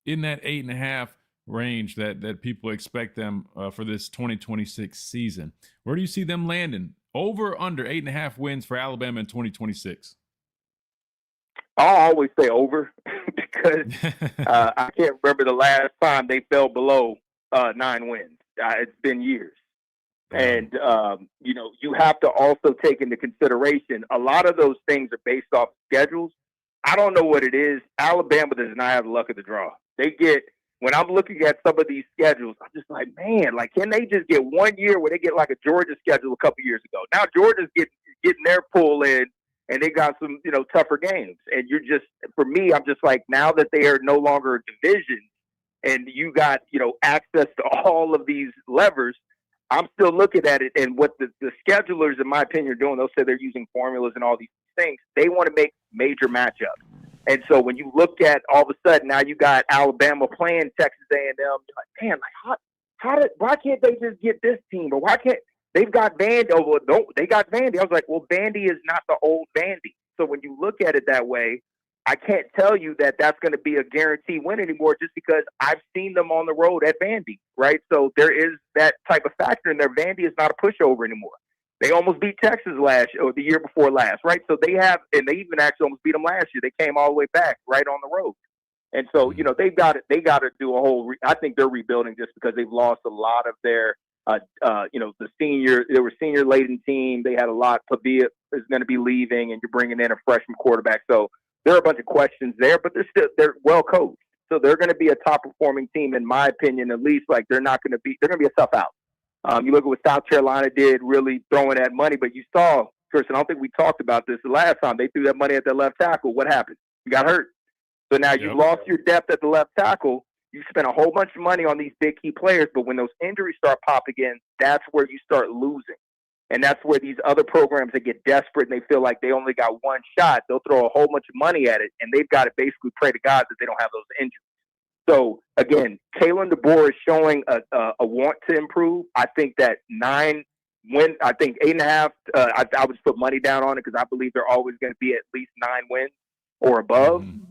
in that 8.5. range that people expect them for this 2026 season. Where do you see them landing? Over or under 8.5 wins for Alabama in 2026? I'll always say over because I can't remember the last time they fell below 9 wins. It's been years. And, you have to also take into consideration a lot of those things are based off schedules. I don't know what it is. Alabama does not have the luck of the draw. When I'm looking at some of these schedules, I'm just like, man, like, can they just get 1 year where they get like a Georgia schedule a couple years ago? Now Georgia's getting their pull in, and they got some, tougher games. And for me, I'm just like, now that they are no longer a division and you got, access to all of these levers, I'm still looking at it. And what the schedulers, in my opinion, are doing, they'll say they're using formulas and all these things. They want to make major matchups. And so when you look at all of a sudden, now you got Alabama playing Texas A&M, you're like, man, like why can't they just get this team? Or why can't they've got Vandy? Oh, no, they got Vandy. I was like, well, Vandy is not the old Vandy. So when you look at it that way, I can't tell you that that's going to be a guaranteed win anymore just because I've seen them on the road at Vandy, right? So there is that type of factor in there. Vandy is not a pushover anymore. They almost beat Texas the year before last, right? So they even actually almost beat them last year. They came all the way back right on the road. And so, they got to do a whole, I think they're rebuilding just because they've lost a lot of their, they were senior laden team. They had a lot. Pavia is going to be leaving and you're bringing in a freshman quarterback. So there are a bunch of questions there, but they're well coached. So they're going to be a top performing team, in my opinion, at least. Like they're going to be a tough out. You look at what South Carolina did, really throwing that money, but you saw, Chris, and I don't think we talked about this the last time they threw that money at their left tackle. What happened? You got hurt. So now you lost your depth at the left tackle. You spent a whole bunch of money on these big key players, but when those injuries start popping in, that's where you start losing. And that's where these other programs that get desperate and they feel like they only got one shot, they'll throw a whole bunch of money at it, and they've got to basically pray to God that they don't have those injuries. So, again, Kalen DeBoer is showing a want to improve. I think that 8.5, I would put money down on it because I believe they're always going to be at least 9 wins or above. Mm-hmm.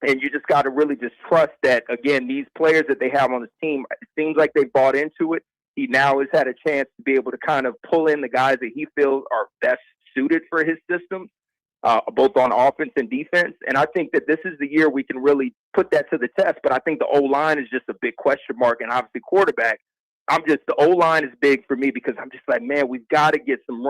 And you just got to really just trust that, again, these players that they have on this team, it seems like they've bought into it. He now has had a chance to be able to kind of pull in the guys that he feels are best suited for his system. Both on offense and defense. And I think that this is the year we can really put that to the test. But I think the O-line is just a big question mark. And obviously quarterback, the O-line is big for me because I'm just like, man, we've got to get something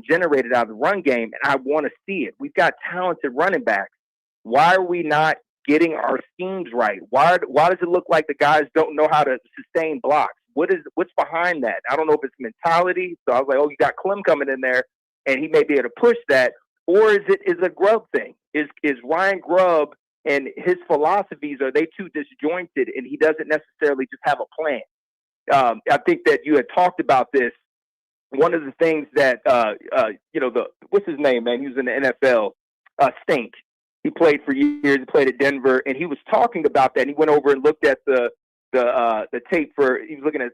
generated out of the run game. And I want to see it. We've got talented running backs. Why are we not getting our schemes right? Why does it look like the guys don't know how to sustain blocks? What's behind that? I don't know if it's mentality. So I was like, oh, you got Clem coming in there, and he may be able to push that, or is it a Grubb thing? Is Ryan Grubb and his philosophies, are they too disjointed, and he doesn't necessarily just have a plan? I think that you had talked about this. One of the things that what's his name, man? He was in the NFL. Stink. He played for years. He played at Denver, and he was talking about that. And he went over and looked at the tape he was looking at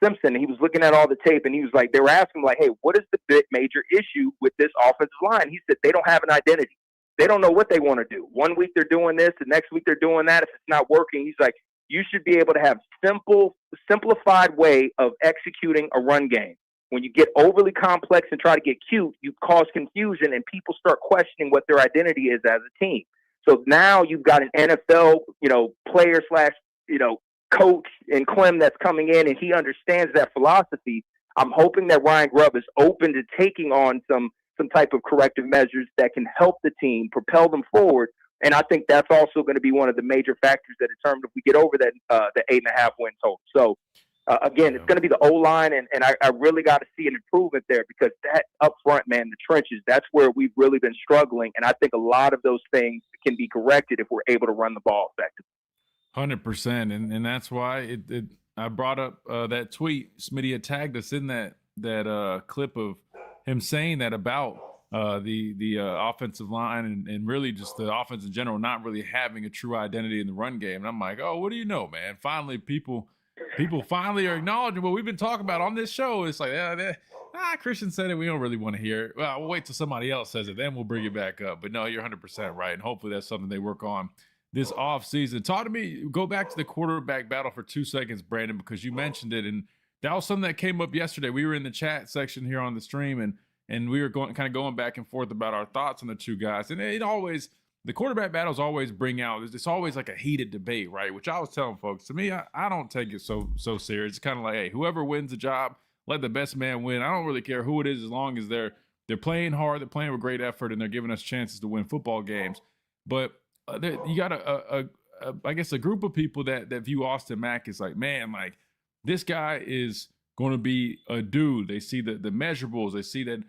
Simpson, and he was looking at all the tape, and he was like, they were asking him, like, hey, what is the big major issue with this offensive line? He said they don't have an identity. They don't know what they want to do. 1 week they're doing this, the next week they're doing that. If it's not working, he's like, you should be able to have simplified way of executing a run game. When you get overly complex and try to get cute, you cause confusion, and people start questioning what their identity is as a team. So now you've got an NFL, player / coach in Clem that's coming in, and he understands that philosophy. I'm hoping that Ryan Grubb is open to taking on some type of corrective measures that can help the team propel them forward. And I think that's also going to be one of the major factors that determine if we get over that the 8.5 win total. So again, it's going to be the O-line, and I really got to see an improvement there because that up front, man, the trenches, that's where we've really been struggling. And I think a lot of those things can be corrected if we're able to run the ball effectively. 100%, and that's why I brought up that tweet. Smitty had tagged us in that clip of him saying that about the offensive line and really just the offense in general not really having a true identity in the run game. And I'm like, oh, what do you know, man? Finally, people finally are acknowledging what we've been talking about on this show. It's like, Christian said it. We don't really want to hear it. Well, we'll wait till somebody else says it, then we'll bring it back up. But no, you're 100% right, and hopefully that's something they work on this offseason. Talk to me, go back to the quarterback battle for 2 seconds, Brandon, because you mentioned it. And that was something that came up yesterday. We were in the chat section here on the stream, and we were going back and forth about our thoughts on the two guys. And the quarterback battles always bring out, it's always like a heated debate, right? Which I was telling folks, to me, I don't take it so serious. It's kind of like, hey, whoever wins the job, let the best man win. I don't really care who it is, as long as they're playing hard, they're playing with great effort, and they're giving us chances to win football games. But you got I guess a group of people that view Austin Mack as like, man, like this guy is going to be a dude. They see the measurables. They see that,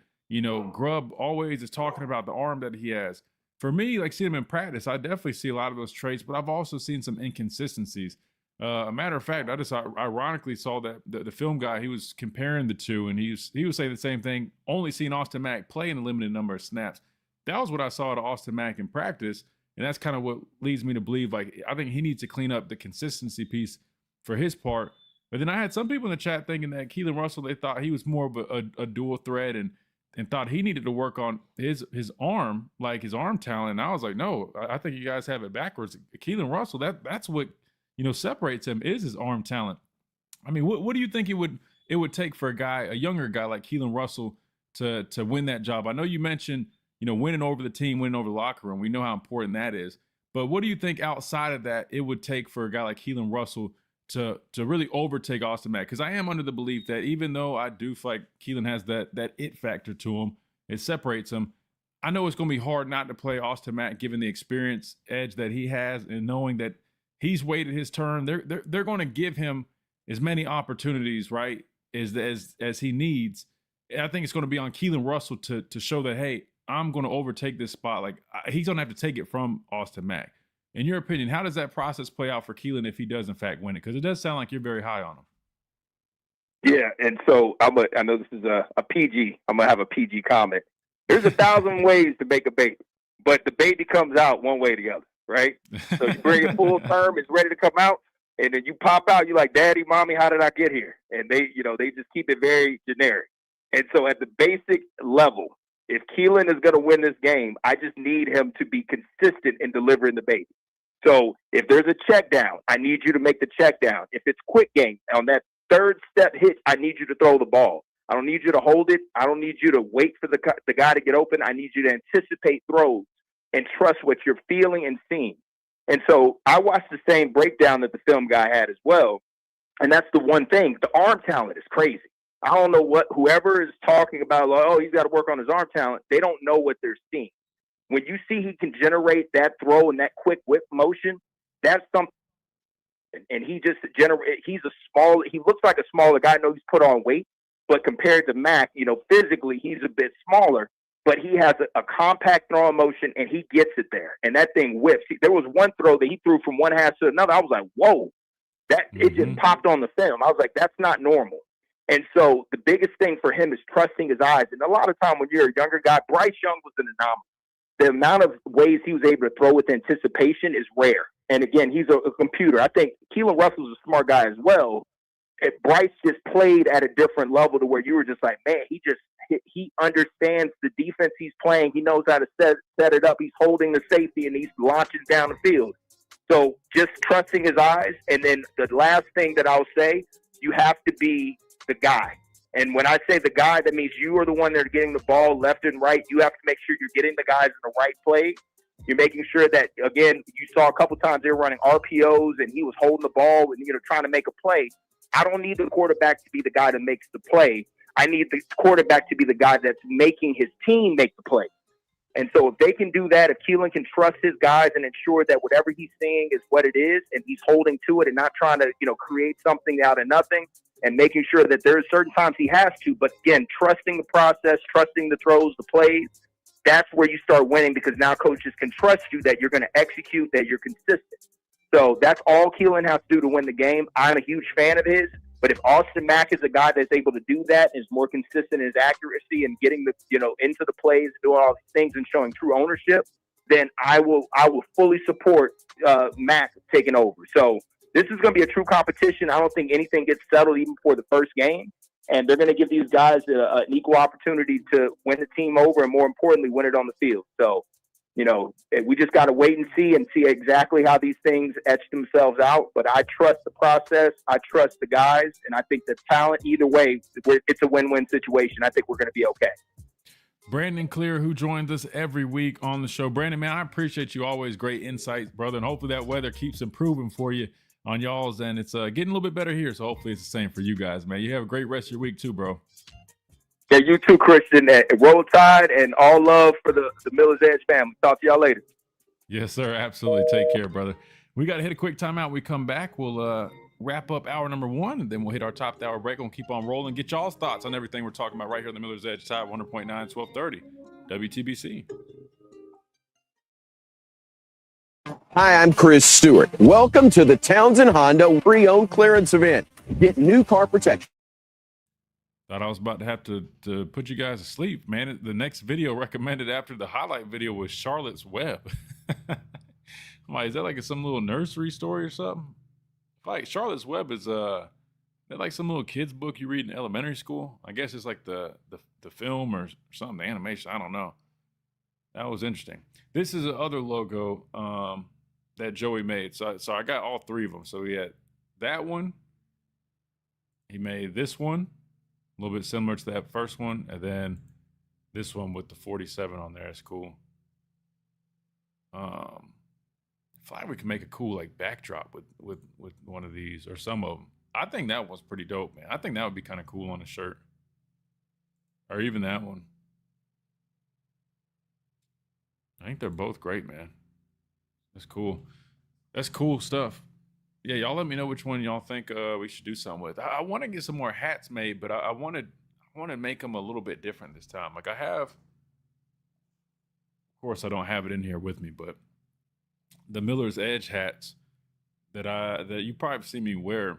Grubb always is talking about the arm that he has. For me, like seeing him in practice, I definitely see a lot of those traits, but I've also seen some inconsistencies. A matter of fact, I just ironically saw that the film guy, he was comparing the two, and he was saying the same thing, only seeing Austin Mack play in a limited number of snaps. That was what I saw at Austin Mack in practice. And that's kind of what leads me to believe, like, I think he needs to clean up the consistency piece for his part. But then I had some people in the chat thinking that Keelan Russell, they thought he was more of a dual threat and thought he needed to work on his arm, like his arm talent. And I was like, no, I think you guys have it backwards. Keelan Russell, that's what, separates him, is his arm talent. I mean, what do you think it would take for a younger guy like Keelan Russell to win that job? I know you mentioned, winning over the team, winning over the locker room. We know how important that is. But what do you think outside of that it would take for a guy like Keelan Russell to really overtake Austin Mack? Because I am under the belief that even though I do feel like Keelan has that it factor to him, it separates him. I know it's going to be hard not to play Austin Mack given the experience edge that he has, and knowing that he's waited his turn. They're going to give him as many opportunities, right, as he needs. And I think it's going to be on Keelan Russell to show that, hey, I'm going to overtake this spot. Like, he's going to have to take it from Austin Mack. In your opinion, how does that process play out for Keelan if he does in fact win it? Because it does sound like you're very high on him. Yeah, and so I know this is a PG. I'm gonna have a PG comment. There's 1,000 ways to make a baby, but the baby comes out one way or the other, right? So you bring it full term, it's ready to come out, and then you pop out. You're like, Daddy, Mommy, how did I get here? And they just keep it very generic. And so at the basic level, if Keelan is going to win this game, I just need him to be consistent in delivering the baby. So if there's a check down, I need you to make the check down. If it's quick game, on that third step hit, I need you to throw the ball. I don't need you to hold it. I don't need you to wait for the guy to get open. I need you to anticipate throws and trust what you're feeling and seeing. And so I watched the same breakdown that the film guy had as well. And that's the one thing. The arm talent is crazy. I don't know what whoever is talking about, like, oh, he's got to work on his arm talent. They don't know what they're seeing. When you see he can generate that throw and that quick whip motion, that's something. And he just he looks like a smaller guy. I know he's put on weight, but compared to Mack, physically he's a bit smaller, but he has a compact throwing motion and he gets it there. And that thing whips. There was one throw that he threw from one half to another. I was like, whoa, it just popped on the film. I was like, that's not normal. And so the biggest thing for him is trusting his eyes. And a lot of time when you're a younger guy, Bryce Young was an anomaly. The amount of ways he was able to throw with anticipation is rare. And again, he's a computer. I think Keelan Russell's a smart guy as well. Bryce just played at a different level to where you were just like, man, he understands the defense he's playing. He knows how to set it up. He's holding the safety and he's launching down the field. So just trusting his eyes. And then the last thing that I'll say, you have to be the guy. And when I say the guy, that means you are the one that are getting the ball left and right. You have to make sure you're getting the guys in the right place. You're making sure that, again, you saw a couple times they were running RPOs and he was holding the ball and, trying to make a play. I don't need the quarterback to be the guy that makes the play. I need the quarterback to be the guy that's making his team make the play. And so if they can do that, if Keelan can trust his guys and ensure that whatever he's seeing is what it is and he's holding to it and not trying to, create something out of nothing, and making sure that there are certain times he has to, but again, trusting the process, trusting the throws, the plays, that's where you start winning, because now coaches can trust you that you're going to execute, that you're consistent. So that's all Keelan has to do to win the game. I'm a huge fan of his, but if Austin Mack is a guy that's able to do that, is more consistent in his accuracy and getting the, into the plays, doing all these things and showing true ownership, then I will fully support Mack taking over. So this is going to be a true competition. I don't think anything gets settled even before the first game. And they're going to give these guys an equal opportunity to win the team over and, more importantly, win it on the field. So We just got to wait and see exactly how these things etch themselves out. But I trust the process. I trust the guys. And I think the talent, either way, it's a win-win situation. I think we're going to be okay. Brandon Clear, who joins us every week on the show. Brandon, man, I appreciate you. Always great insights, brother. And hopefully that weather keeps improving for you on y'all's. And it's getting a little bit better here. So hopefully it's the same for you guys, man. You have a great rest of your week too, bro. Yeah, you too, Christian. Roll Tide and all love for the Miller's Edge family. Talk to y'all later. Yes, sir. Absolutely. Take care, brother. We got to hit a quick timeout. We come back. We'll wrap up hour number 1, and then we'll hit our top hour break. We'll keep on rolling. Get y'all's thoughts on everything we're talking about right here on the Miller's Edge, Tide 100.9, 1230, WTBC. Hi, I'm Chris Stewart. Welcome to the Townsend Honda pre-owned clearance event. Get new car protection. Thought I was about to have to put you guys to sleep, man. The next video recommended after the highlight video was Charlotte's Web. I'm like, is that like some little nursery story or something? Like Charlotte's Web is that like some little kid's book you read in elementary school? I guess it's like the film or something, the animation. I don't know. That was interesting. This is the other logo that Joey made. So I got all 3 of them. So he had that one. He made this one. A little bit similar to that first one, and then this one with the 47 on there. That's cool. I feel like we can make a cool like backdrop with one of these or some of them. I think that one's pretty dope, man. I think that would be kind of cool on a shirt, or even that one. I think they're both great, man. That's cool. That's cool stuff. Yeah, y'all let me know which one y'all think we should do something with. I want to get some more hats made, but I want to make them a little bit different this time. Like I have, of course, I don't have it in here with me, but the Miller's Edge hats that you probably see me wear,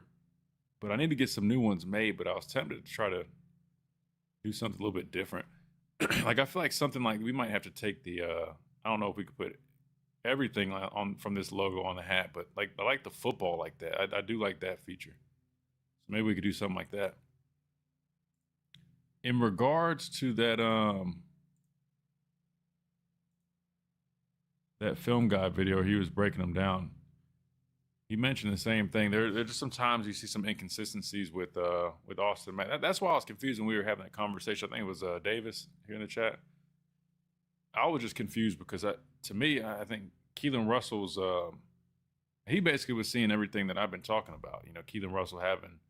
but I need to get some new ones made. But I was tempted to try to do something a little bit different. Like I feel like something like we might have to take the I don't know if we could put everything on from this logo on the hat, but like I like the football like that. I do like that feature. So maybe we could do something like that. In regards to that that film guy video, he was breaking them down. He mentioned the same thing. There just sometimes you see some inconsistencies with Austin. That's why I was confused when we were having that conversation. I think it was Davis here in the chat. I was just confused because to me, I think Keelan Russell's he basically was seeing everything that I've been talking about. You know, Keelan Russell having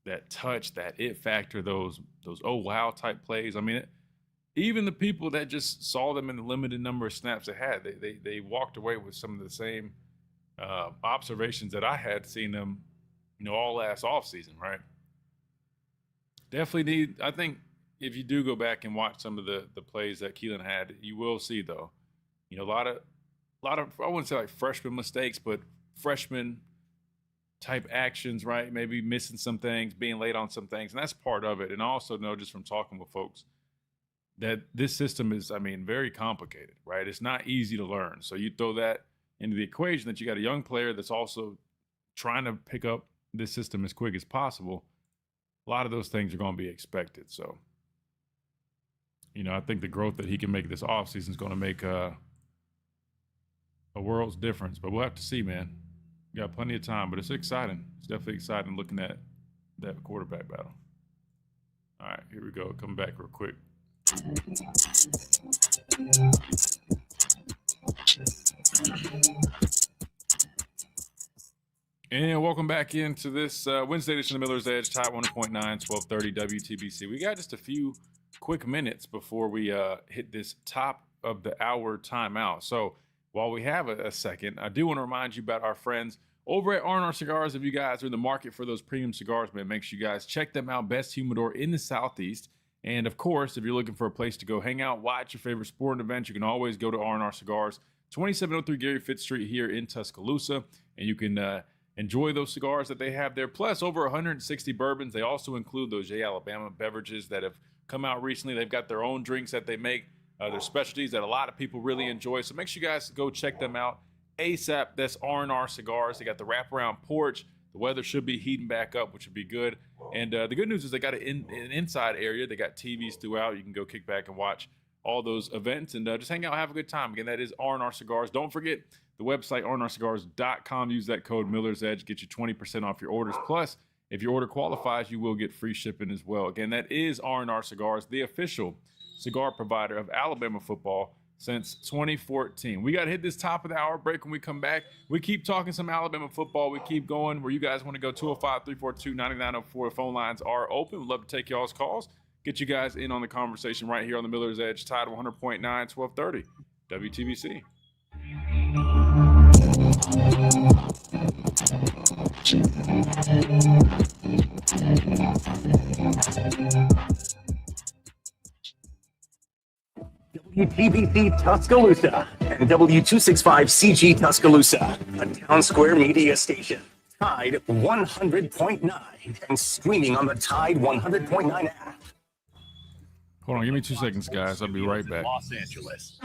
that touch, that it factor, those oh wow type plays. I mean, even the people that just saw them in the limited number of snaps they had, they walked away with some of the same observations that I had seen them, you know, all last offseason, right? Definitely need. I think if you do go back and watch some of the plays that Keelan had, you will see though, you know, a lot of I wouldn't say like freshman mistakes, but freshman type actions, right? Maybe missing some things, being late on some things, and that's part of it. And I also know just from talking with folks that this system is, I mean, very complicated, right? It's not easy to learn. So you throw that into the equation that you got a young player that's also trying to pick up this system as quick as possible. A lot of those things are going to be expected. So, you know, I think the growth that he can make this offseason is going to make a world's difference. But we'll have to see, man. We got plenty of time, but it's exciting. It's definitely exciting looking at that quarterback battle. All right, here we go. Come back real quick. And welcome back into this Wednesday edition of Miller's Edge, Tide 100.9, 1230 WTBC. We got just a few quick minutes before we hit this top of the hour timeout. So while we have a second, I do want to remind you about our friends over at R&R Cigars. If you guys are in the market for those premium cigars, man, make sure you guys check them out. Best humidor in the Southeast. And of course, if you're looking for a place to go hang out, watch your favorite sporting events, you can always go to R&R Cigars, 2703 Gary Fitz Street here in Tuscaloosa. And you can enjoy those cigars that they have there, plus over 160 bourbons. They also include those J. Alabama beverages that have come out recently. They've got their own drinks that they make, their specialties that a lot of people really enjoy. So make sure you guys go check them out ASAP. That's R&R Cigars. They got the wraparound porch. The weather should be heating back up, which would be good. And the good news is they got an inside area. They got TVs throughout. You can go kick back and watch all those events, and just hang out, have a good time. Again, that is R&R Cigars. Don't forget the website, rnrcigars.com. Use that code Miller's Edge, get you 20% off your orders. Plus, if your order qualifies, you will get free shipping as well. Again, that is R&R Cigars, the official cigar provider of Alabama football since 2014. We got to hit this top of the hour break. When we come back, we keep talking some Alabama football. We keep going where you guys want to go. 205-342-9904. Phone lines are open. We'd love to take y'all's calls. Get you guys in on the conversation right here on the Miller's Edge, Tide 100.9, 1230, WTBC. WTBC Tuscaloosa and W265CG Tuscaloosa, a Town Square media station. Tide 100.9 and streaming on the Tide 100.9 app. Hold on, give me 2 seconds, guys. I'll be right back. Los Angeles.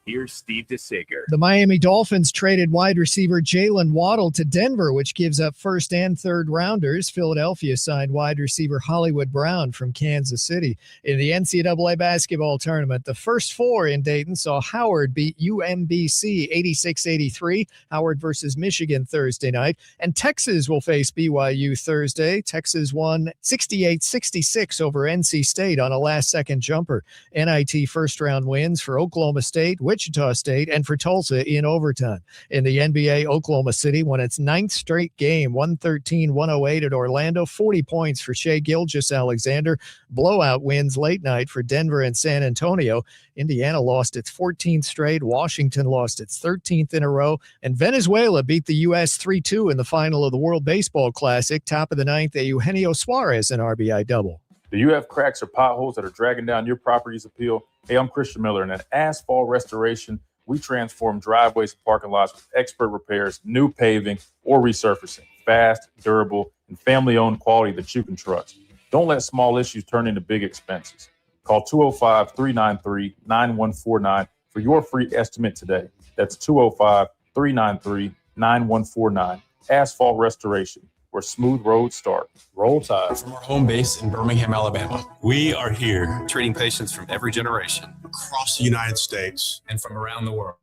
Here's Steve DeSager. The Miami Dolphins traded wide receiver Jalen Waddle to Denver, which gives up first and third rounders. Philadelphia signed wide receiver Hollywood Brown from Kansas City. In the NCAA basketball tournament, the first four in Dayton saw Howard beat UMBC 86-83. Howard versus Michigan Thursday night. And Texas will face BYU Thursday. Texas won 68-66 over NC State on a last-second jumper. NIT first-round wins for Oklahoma State, Wichita State, and for Tulsa in overtime. In the NBA, Oklahoma City won its ninth straight game, 113-108 at Orlando, 40 points for Shai Gilgeous-Alexander. Blowout wins late night for Denver and San Antonio. Indiana lost its 14th straight. Washington lost its 13th in a row. And Venezuela beat the U.S. 3-2 in the final of the World Baseball Classic. Top of the ninth, a Eugenio Suarez, an RBI double. Do you have cracks or potholes that are dragging down your property's appeal? Hey, I'm Christian Miller, and at Asphalt Restoration, we transform driveways and parking lots with expert repairs, new paving, or resurfacing. Fast, durable, and family-owned quality that you can trust. Don't let small issues turn into big expenses. Call 205-393-9149 for your free estimate today. That's 205-393-9149. Asphalt Restoration, where smooth roads start. Roll Tide from our home base in Birmingham, Alabama. We are here treating patients from every generation across the United States and from around the world.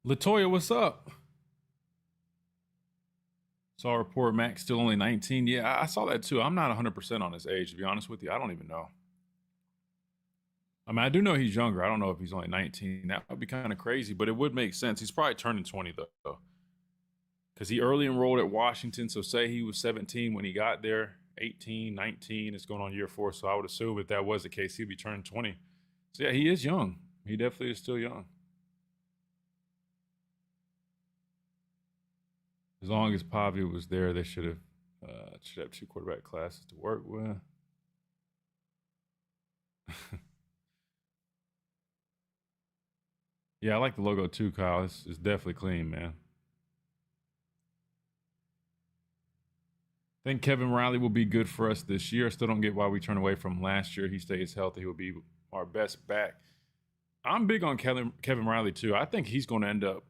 Latoya, what's up? Saw a report Max still only 19. Yeah, I saw that too. I'm not 100% on his age, to be honest with you. I don't even know. I mean, I do know he's younger. I don't know if he's only 19. That would be kind of crazy, but it would make sense. He's probably turning 20 though. Because he early enrolled at Washington, so say he was 17 when he got there, 18, 19, it's going on year 4, so I would assume if that was the case, he'd be turning 20. So yeah, he is young. He definitely is still young. As long as Pavia was there, they should have 2 quarterback classes to work with. Yeah, I like the logo too, Kyle. It's definitely clean, man. I think Kevin Riley will be good for us this year. I still don't get why we turn away from him last year. He stays healthy. He'll be our best back. I'm big on Kevin Riley, too. I think he's going to end up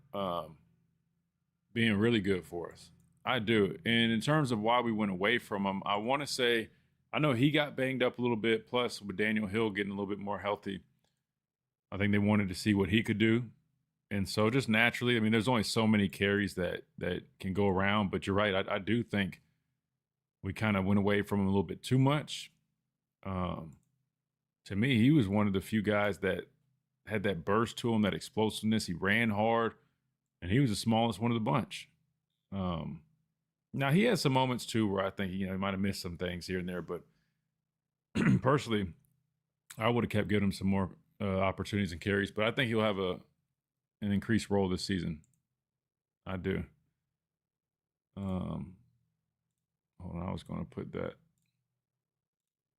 being really good for us. I do. And in terms of why we went away from him, I want to say, I know he got banged up a little bit, plus with Daniel Hill getting a little bit more healthy, I think they wanted to see what he could do. And so just naturally, I mean, there's only so many carries that can go around. But you're right. I do think we kind of went away from him a little bit too much. To me, he was one of the few guys that had that burst to him, that explosiveness. He ran hard, and he was the smallest one of the bunch. Now, he had some moments, too, where I think, he might have missed some things here and there. But personally, I would have kept giving him some more opportunities and carries. But I think he'll have an increased role this season. I do. Hold on, I was going to put that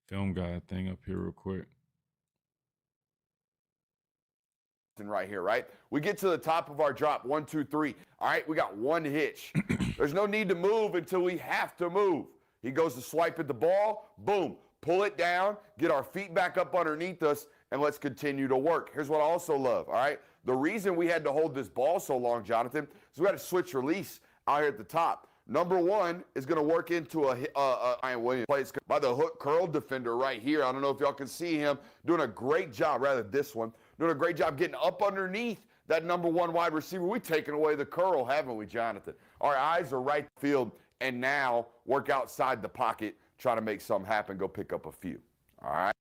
film guide thing up here real quick. Right here, right? We get to the top of our drop, 1, 2, 3. All right, we got one hitch. There's no need to move until we have to move. He goes to swipe at the ball, boom, pull it down, get our feet back up underneath us, and let's continue to work. Here's what I also love, all right? The reason we had to hold this ball so long, Jonathan, is we had to switch release out here at the top. Number one is going to work into Ryan Williams plays by the hook curl defender right here. I don't know if y'all can see him doing a great job, rather this one, doing a great job getting up underneath that number one wide receiver. We've taken away the curl, haven't we, Jonathan? Our eyes are right field, and now work outside the pocket, try to make something happen, go pick up a few. All right?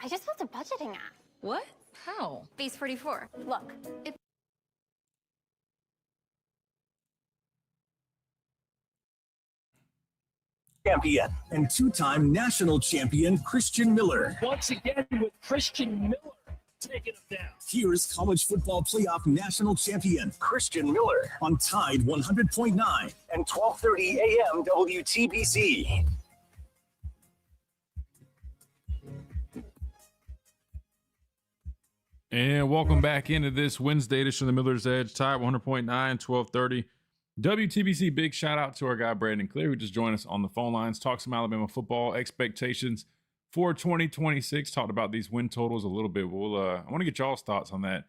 I just built a budgeting app. What? How? Base 44. Look, it Champion and two-time national champion Christian Miller. Once again with Christian Miller taking him down. Here's college football playoff national champion Christian Miller on Tide 100.9 and 12:30 a.m. WTBC. And welcome back into this Wednesday edition of the Miller's Edge, Tide 100.9, 12:30. WTBC, big shout out to our guy Brandon Clear, who just joined us on the phone lines, talk some Alabama football expectations for 2026, talked about these win totals a little bit. I want to get y'all's thoughts on that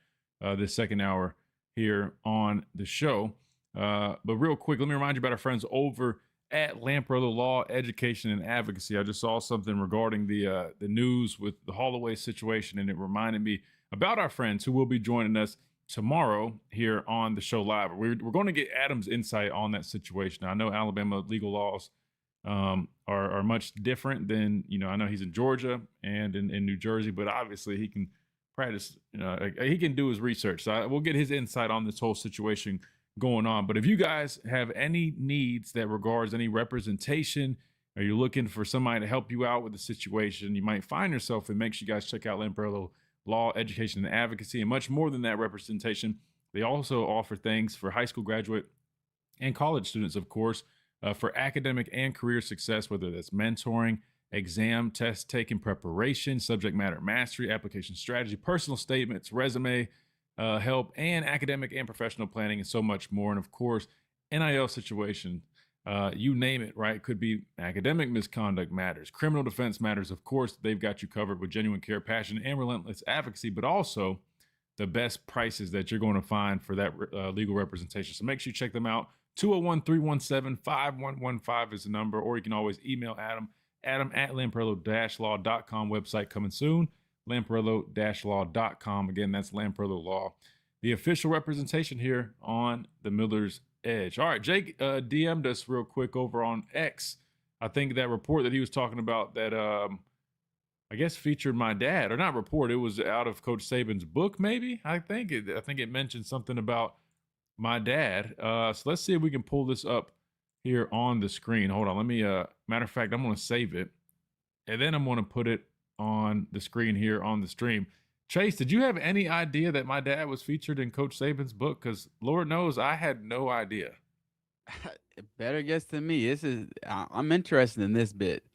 this second hour here on the show. But real quick, let me remind you about our friends over at Lamprello Law, Education, and Advocacy. I just saw something regarding the news with the Holloway situation, and it reminded me about our friends who will be joining us tomorrow here on the show live. We're going to get Adam's insight on that situation. I know Alabama legal laws are much different than, I know he's in Georgia and in New Jersey, but obviously he can practice, he can do his research. So we'll get his insight on this whole situation going on. But if you guys have any needs that regards any representation, or you're looking for somebody to help you out with the situation you might find yourself in, make sure you guys check out Lamprello Law, Education, and Advocacy, and much more than that representation. They also offer things for high school graduate and college students, of course, for academic and career success, whether that's mentoring, exam, test taking preparation, subject matter mastery, application strategy, personal statements, resume help, and academic and professional planning, and so much more. And of course, NIL situation, you name it, right? Could be academic misconduct matters, criminal defense matters. Of course, they've got you covered with genuine care, passion, and relentless advocacy, but also the best prices that you're going to find for that legal representation. So make sure you check them out. 201-317-5115 is the number, or you can always email Adam at lamprello-law.com. Website coming soon, lamprello-law.com. Again, that's Lamprello Law, the official representation here on the Miller's Edge. All right, Jake DM'd us real quick over on X. I think that report that he was talking about that I guess featured my dad, or not report, it was out of Coach Saban's book, maybe. I think it mentioned something about my dad. So let's see if we can pull this up here on the screen. Hold on, let me matter of fact, I'm going to save it, and then I'm going to put it on the screen here on the stream. Chase, did you have any idea that my dad was featured in Coach Saban's book? Because Lord knows I had no idea. Better guess than me. I'm interested in this bit.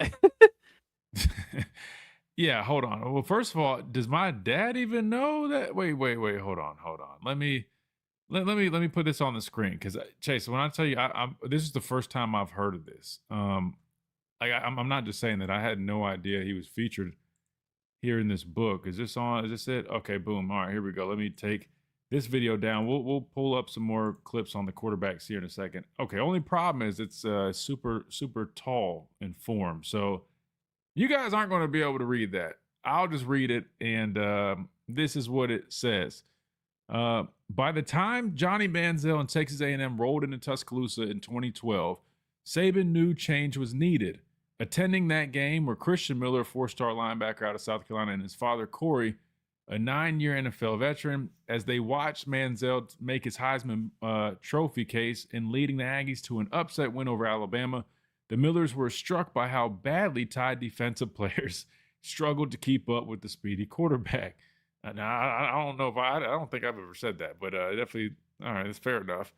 Yeah, hold on. Well, first of all, does my dad even know that? Wait. Hold on. Let me put this on the screen, because Chase, when I tell you, this is the first time I've heard of this. I'm not just saying that. I had no idea he was featured here in this book. Is this on? Is this it? Okay, boom. All right, here we go. Let me take this video down. We'll pull up some more clips on the quarterbacks here in a second. Okay, only problem is it's super tall in form, so you guys aren't going to be able to read that. I'll just read it, and this is what it says. By the time Johnny Manziel and Texas A&M rolled into Tuscaloosa in 2012, Saban knew change was needed. Attending that game were Christian Miller, a 4-star linebacker out of South Carolina, and his father, Corey, a 9-year NFL veteran. As they watched Manziel make his Heisman Trophy case in leading the Aggies to an upset win over Alabama, the Millers were struck by how badly Tide defensive players struggled to keep up with the speedy quarterback. Now, I don't know if I don't think I've ever said that, but definitely, all right, that's fair enough.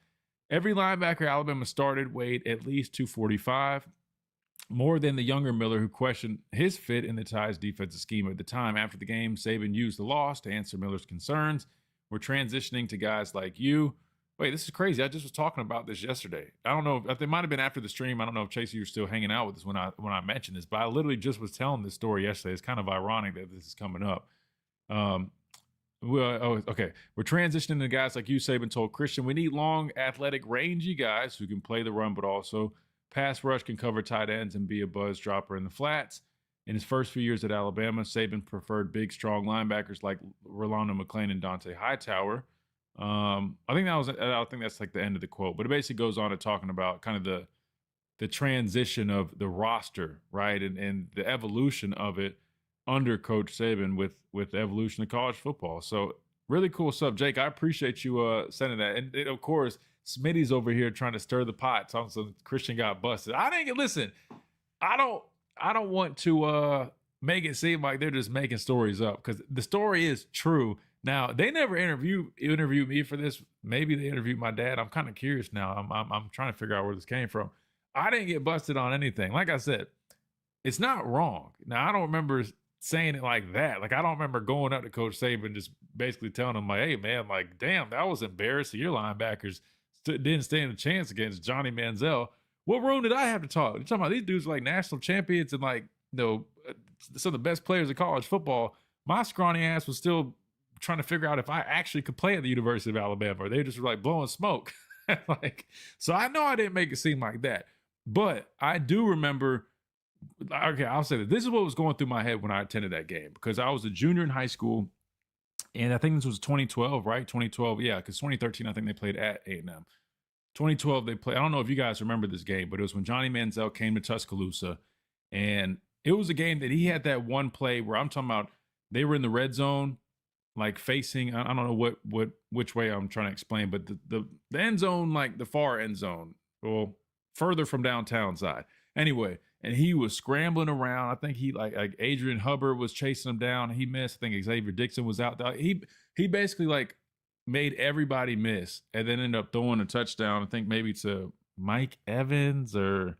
Every linebacker Alabama started weighed at least 245, more than the younger Miller, who questioned his fit in the Tide's defensive scheme at the time. After the game, Saban used the loss to answer Miller's concerns. We're transitioning to guys like you. Wait, this is crazy. I just was talking about this yesterday. I don't know if it might have been after the stream. I don't know if Chase, you were still hanging out with us when I mentioned this, but I literally just was telling this story yesterday. It's kind of ironic that this is coming up. Well, okay. We're transitioning to guys like you, Saban told Christian. We need long, athletic, rangy guys who can play the run, but also pass rush, can cover tight ends, and be a buzz dropper in the flats. In his first few years at Alabama, Saban preferred big, strong linebackers like Rolando McClain and Dante Hightower. I think that's like the end of the quote, but it basically goes on to talking about kind of the transition of the roster, right, and the evolution of it under Coach Saban with the evolution of college football. So really cool stuff, Jake. I appreciate you sending that, and of course, Smitty's over here trying to stir the pot. So Christian got busted. Listen. I don't want to make it seem like they're just making stories up, because the story is true. Now, they never interviewed me for this. Maybe they interviewed my dad. I'm kind of curious now. I'm trying to figure out where this came from. I didn't get busted on anything. Like I said, it's not wrong. Now, I don't remember saying it like that. Like, I don't remember going up to Coach Saban just basically telling him, like, hey, man, like, damn, that was embarrassing. Your linebackers didn't stand a chance against Johnny Manziel. What room did I have to talk? You're talking about these dudes like national champions and like, some of the best players in college football. My scrawny ass was still trying to figure out if I actually could play at the University of Alabama, or they just were like blowing smoke. So I know I didn't make it seem like that, but I do remember. Okay, I'll say that this is what was going through my head when I attended that game, because I was a junior in high school, and I think this was 2012, right? 2012, yeah, because 2013 I think they played at A&M. 2012 they played. I don't know if you guys remember this game, but it was when Johnny Manziel came to Tuscaloosa, and it was a game that he had that one play where I'm talking about they were in the red zone, like facing, I don't know which way I'm trying to explain, but the end zone, like the far end zone, well, further from downtown side. Anyway, and he was scrambling around. I think he like Adrian Hubbard was chasing him down. He missed. I think Xavier Dixon was out there. He basically like made everybody miss, and then ended up throwing a touchdown. I think maybe to Mike Evans, or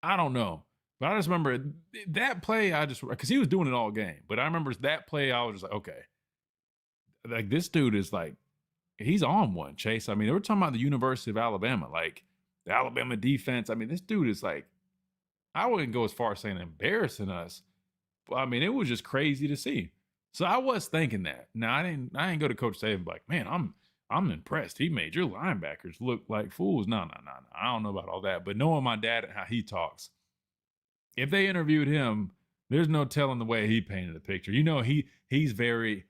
I don't know. But I just remember that play, because he was doing it all game. But I remember that play, I was just like, okay. Like, this dude is like, he's on one, Chase. I mean, they were talking about the University of Alabama, like the Alabama defense. I mean, this dude is like, I wouldn't go as far as saying embarrassing us. But I mean, it was just crazy to see. So I was thinking that. Now, I didn't go to Coach Saban like, man, I'm impressed. He made your linebackers look like fools. No. I don't know about all that. But knowing my dad and how he talks, if they interviewed him, there's no telling the way he painted the picture. He's very,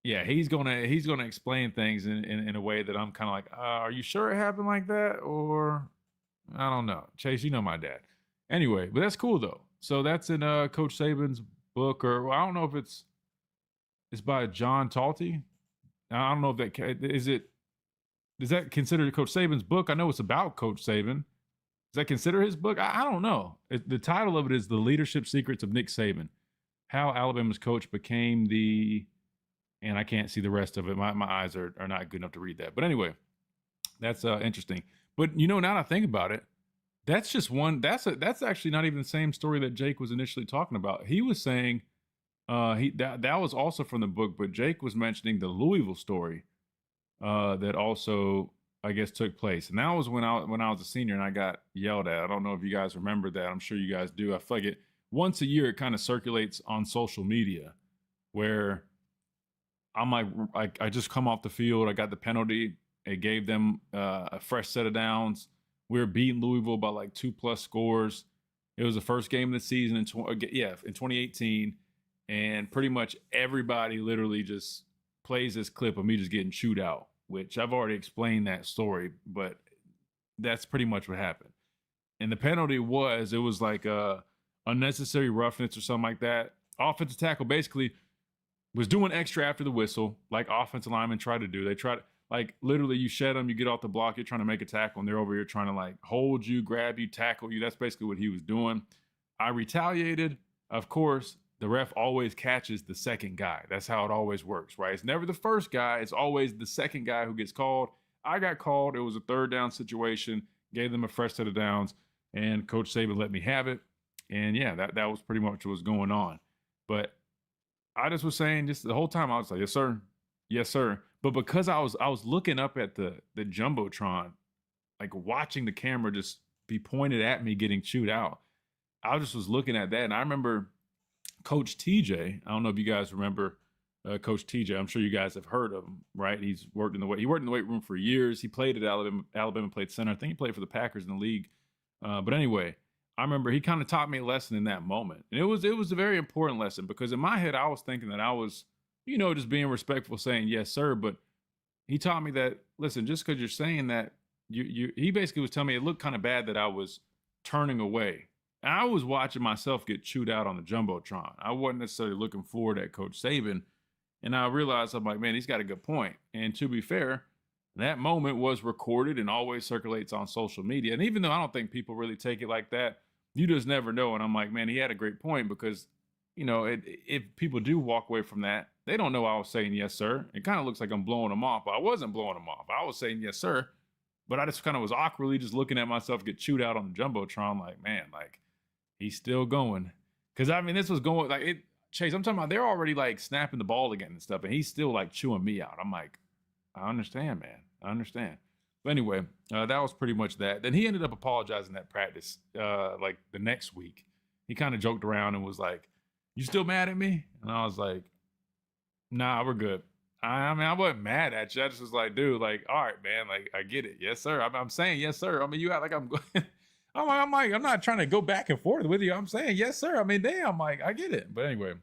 yeah, he's gonna explain things in a way that I'm kind of like, are you sure it happened like that? Or I don't know. Chase, you know my dad. Anyway, but that's cool though. So that's in Coach Saban's book, or I don't know if it's by John Talty. I don't know if is that considered Coach Saban's book? I know it's about Coach Saban. Does that consider his book? I don't know. The title of it is The Leadership Secrets of Nick Saban, How Alabama's Coach Became the, and I can't see the rest of it. My eyes are not good enough to read that. But anyway, that's interesting. But now that I think about it, that's just one. That's actually not even the same story that Jake was initially talking about. He was saying that was also from the book, but Jake was mentioning the Louisville story that also, I guess, took place. And that was when I was a senior and I got yelled at. I don't know if you guys remember that. I'm sure you guys do. I feel like once a year it kind of circulates on social media where I'm like, I just come off the field. I got the penalty. It gave them a fresh set of downs. We were beating Louisville by like 2+ scores. It was the first game of the season in 2018. And pretty much everybody literally just plays this clip of me just getting chewed out, which I've already explained that story, but that's pretty much what happened. And the penalty was like unnecessary roughness or something like that. Offensive tackle basically was doing extra after the whistle, like offensive linemen try to do. They try to, like, literally you shed them, you get off the block, you're trying to make a tackle, and they're over here trying to like hold you, grab you, tackle you. That's basically what he was doing. I retaliated. Of course, the ref always catches the second guy. That's how it always works, right? It's never the first guy. It's always the second guy who gets called. I got called. It was a 3rd down situation, gave them a fresh set of downs, and Coach Saban let me have it. And yeah, that was pretty much what was going on. But I just was saying, just the whole time I was like, yes, sir. Yes, sir. But because I was looking up at the Jumbotron, like watching the camera just be pointed at me getting chewed out, I just was looking at that. And I remember Coach TJ, I don't know if you guys remember Coach TJ. I'm sure you guys have heard of him, right? He worked in the weight room for years. He played at Alabama played center. I think he played for the Packers in the league. But anyway, I remember he kind of taught me a lesson in that moment. And it was a very important lesson because in my head, I was thinking that I was, just being respectful, saying yes, sir. But he taught me that, listen, just because you're saying that, he basically was telling me it looked kind of bad that I was turning away. And I was watching myself get chewed out on the Jumbotron. I wasn't necessarily looking forward at Coach Saban. And I realized, I'm like, man, he's got a good point. And to be fair, that moment was recorded and always circulates on social media. And even though I don't think people really take it like that, you just never know. And I'm like, man, he had a great point because, if people do walk away from that, they don't know I was saying yes, sir. It kind of looks like I'm blowing them off, but I wasn't blowing them off. I was saying yes, sir. But I just kind of was awkwardly just looking at myself get chewed out on the Jumbotron like, man, like, he's still going. Because, this was going, like, Chase, I'm talking about they're already, like, snapping the ball again and stuff, and he's still, like, chewing me out. I'm like, I understand, man. I understand. But anyway, that was pretty much that. Then he ended up apologizing at practice, like, the next week. He kind of joked around and was like, you still mad at me? And I was like, nah, we're good. I wasn't mad at you. I just was like, dude, like, all right, man, like, I get it. Yes, sir. I'm saying yes, sir. You act like I'm going. I'm not trying to go back and forth with you. I'm saying yes, sir. Damn, like, I get it. But anyway,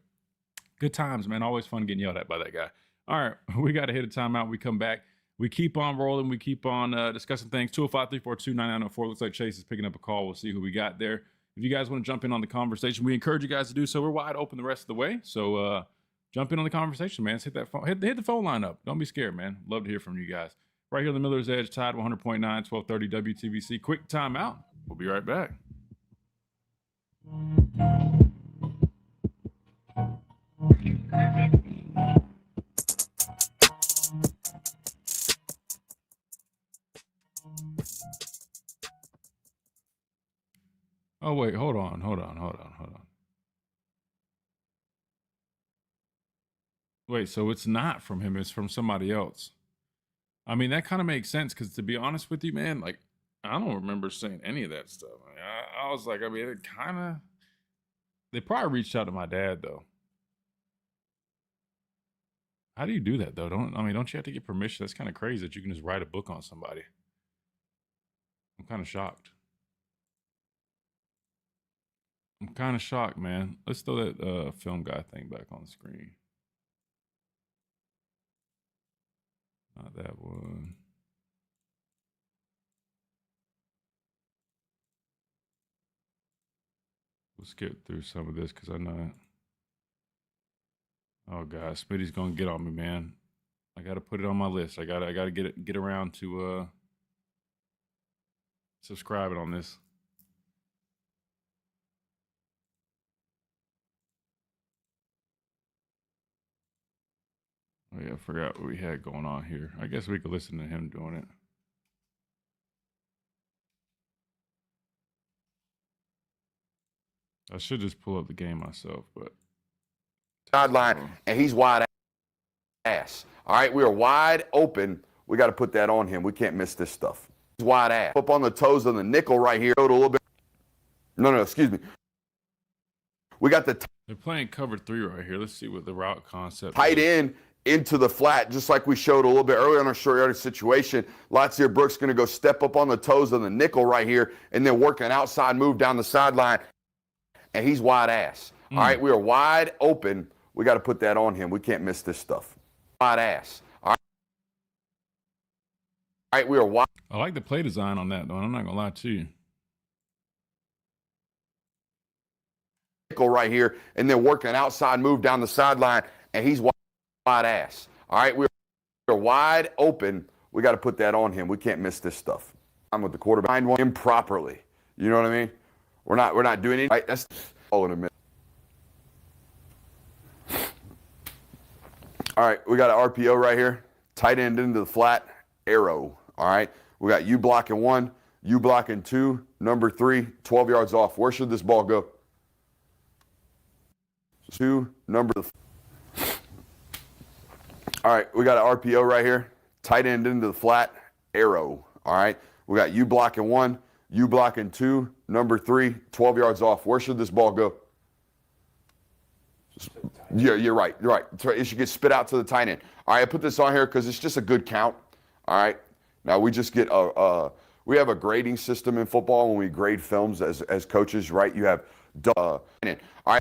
good times, man. Always fun getting yelled at by that guy. All right, we got to hit a timeout. We come back. We keep on rolling. We keep on discussing things. 205-342-9904. Looks like Chase is picking up a call. We'll see who we got there. If you guys want to jump in on the conversation, we encourage you guys to do so. We're wide open the rest of the way. So jump in on the conversation, man. Let's hit that phone. Hit the phone line up. Don't be scared, man. Love to hear from you guys. Right here on the Miller's Edge, Tide 100.9, 1230 WTVC. Quick timeout. We'll be right back. Oh, wait, hold on. Wait, so it's not from him, it's from somebody else. That kind of makes sense because, to be honest with you, man, like, I don't remember saying any of that stuff. I was like, it kind of, they probably reached out to my dad, though. How do you do that, though? Don't you have to get permission? That's kind of crazy that you can just write a book on somebody. I'm kind of shocked. Man. Let's throw that film guy thing back on the screen. Not that one. We'll skip through some of this because I know. Oh God, Smitty's gonna get on me, man. I gotta put it on my list. I gotta get around to subscribing on this. Oh yeah, I forgot what we had going on here. I guess we could listen to him doing it. I should just pull up the game myself, but sideline, and he's wide ass. All right, we are wide open. We got to put that on him. We can't miss this stuff. He's wide ass. Up on the toes of the nickel right here. A little bit. No, excuse me. We got the they're playing cover 3 right here. Let's see what the route concept tight is. end into the flat, just like we showed a little bit earlier on our short yardage situation. Latsier Brooks going to go step up on the toes of the nickel right here and then work an outside move down the sideline. And he's wide ass. All right, we are wide open. We got to put that on him. We can't miss this stuff. Wide ass. All right, we are wide. I like the play design on that, though. I'm not going to lie to you. Nickel right here and then work an outside move down the sideline. And he's wide ass. All right, we are wide open. We got to put that on him. We can't miss this stuff. I'm with the quarterback improperly. You know what I mean? We're not doing anything. Right? That's all in a minute. All right, we got an RPO right here. Tight end into the flat, arrow. All right, we got you blocking 1, you blocking 2, number 3, 12 yards off. Where should this ball go? 2, number. All right, we got an RPO right here. Tight end into the flat, arrow. All right, we got you blocking 1, you blocking 2, number 3, 12 yards off. Where should this ball go? Yeah, you're right. You're right. It should get spit out to the tight end. All right, I put this on here because it's just a good count. All right. Now we just get we have a grading system in football when we grade films as coaches, right? You have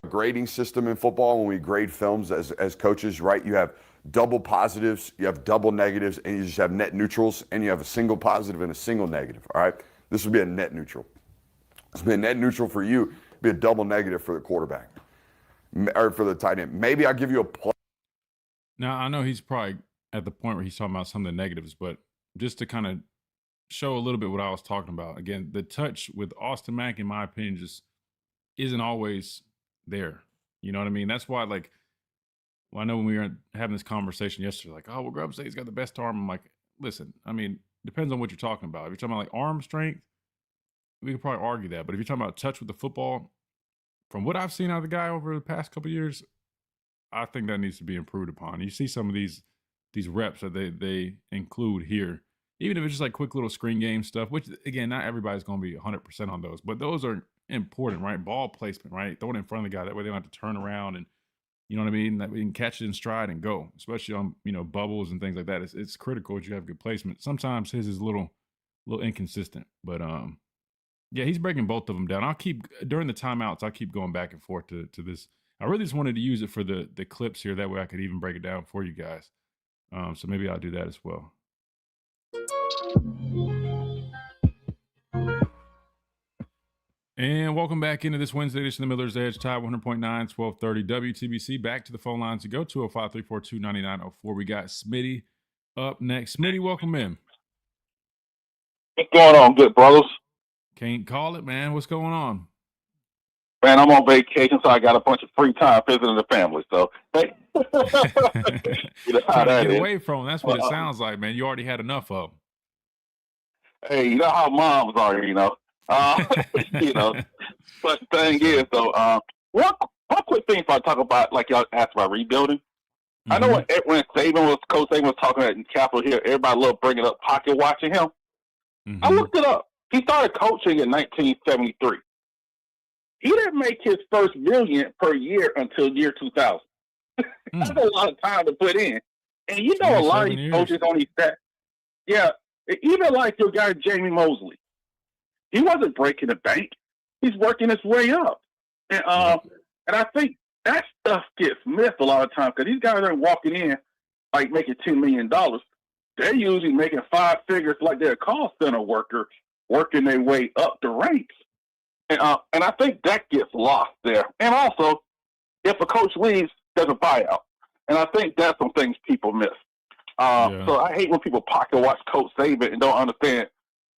grading system in football when we grade films as coaches, right? You have double positives, you have double negatives, and you just have net neutrals, and you have a single positive and a single negative. All right. This would be a net neutral. This would be a net neutral for you. It'd be a double negative for the quarterback. Or for the tight end. Maybe I'll give you a plus. Now, I know he's probably at the point where he's talking about some of the negatives, but just to kind of show a little bit what I was talking about. Again, the touch with Austin Mack, in my opinion, just isn't always there. You know what I mean? That's why, like, well, I know when we were having this conversation yesterday, like, oh, well, Grubb says he's got the best arm. I'm like, listen, I mean, depends on what you're talking about. If you're talking about, like, arm strength, we could probably argue that. But if you're talking about touch with the football, from what I've seen out of the guy over the past couple of years, I think that needs to be improved upon. You see some of these reps that they include here, even if it's just like quick little screen game stuff, which, again, not everybody's going to be 100% on those, but those are important, right? Ball placement, right? Throw it in front of the guy. That way they don't have to turn around and, you know what I mean? That we can catch it in stride and go, especially on, bubbles and things like that. It's critical that you have good placement. Sometimes his is a little inconsistent, but yeah, he's breaking both of them down. I'll keep, during the timeouts, I'll keep going back and forth to this. I really just wanted to use it for the clips here. That way I could even break it down for you guys. So maybe I'll do that as well. And welcome back into this Wednesday edition of the Miller's Edge, Tide 100.9, 1230 WTBC. Back to the phone lines to go, 205-342-9904. We got Smitty up next. Smitty, welcome in. What's going on, good brothers? Can't call it, man. What's going on? Man, I'm on vacation, so I got a bunch of free time visiting the family. So, hey. You know how Trying to that get is. away from them. That's what it sounds like, man. You already had enough of them. Hey, you know how moms are, you know. You know. But the thing is, though, one quick thing before I talk about, like y'all asked about rebuilding. I know when Coach Saban was talking at Capitol Hill, everybody loved bringing up pocket watching him. I looked it up. He started coaching in 1973. He didn't make his first million per year until year 2000. That's a lot of time to put in. And you know, a lot of these coaches on these stats. Yeah, even like your guy Jamie Mosley, he wasn't breaking the bank. He's working his way up. And I think that stuff gets missed a lot of times because these guys aren't walking in like making $10 million. They're usually making 5 figures like they're a call center worker, working their way up the ranks. And I think that gets lost there. And also, if a coach leaves, there's a buyout. And I think that's some things people miss. So I hate when people pocket watch Coach Saban and don't understand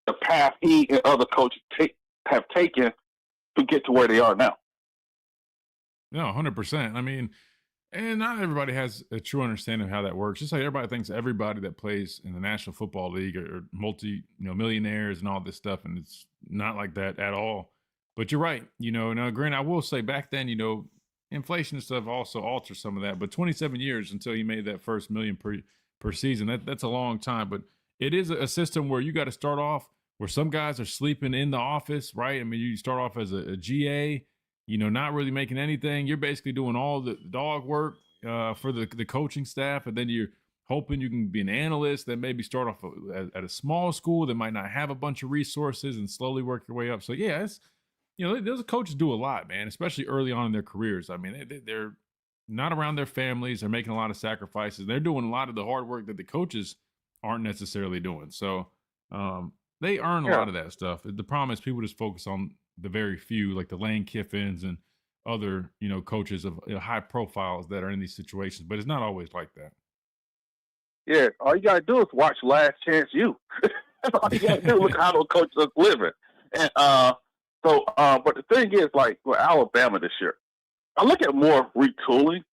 the path he and other coaches have taken to get to where they are now. No, 100%. I mean, and not everybody has a true understanding of how that works. Just like everybody thinks everybody that plays in the National Football League are millionaires and all this stuff, and it's not like that at all. But you're right. Now, granted, I will say back then, inflation and stuff also alters some of that. But 27 years until you made that first million per season, that's a long time. But it is a system where you got to start off where some guys are sleeping in the office, right? I mean, you start off as a GA, not really making anything. You're basically doing all the dog work for the coaching staff, and then you're hoping you can be an analyst that maybe start off at a small school that might not have a bunch of resources and slowly work your way up. So, yeah, it's those coaches do a lot, man, especially early on in their careers. I mean, they're not around their families. They're making a lot of sacrifices. They're doing a lot of the hard work that the coaches aren't necessarily doing. So they earn a lot of that stuff. The problem is people just focus on the very few, like the Lane Kiffins and other, coaches of high profiles that are in these situations. But it's not always like that. Yeah, all you got to do is watch Last Chance U. That's all you got to do. Look how those coaches are living. And but the thing is, like, with Alabama this year, I look at more retooling,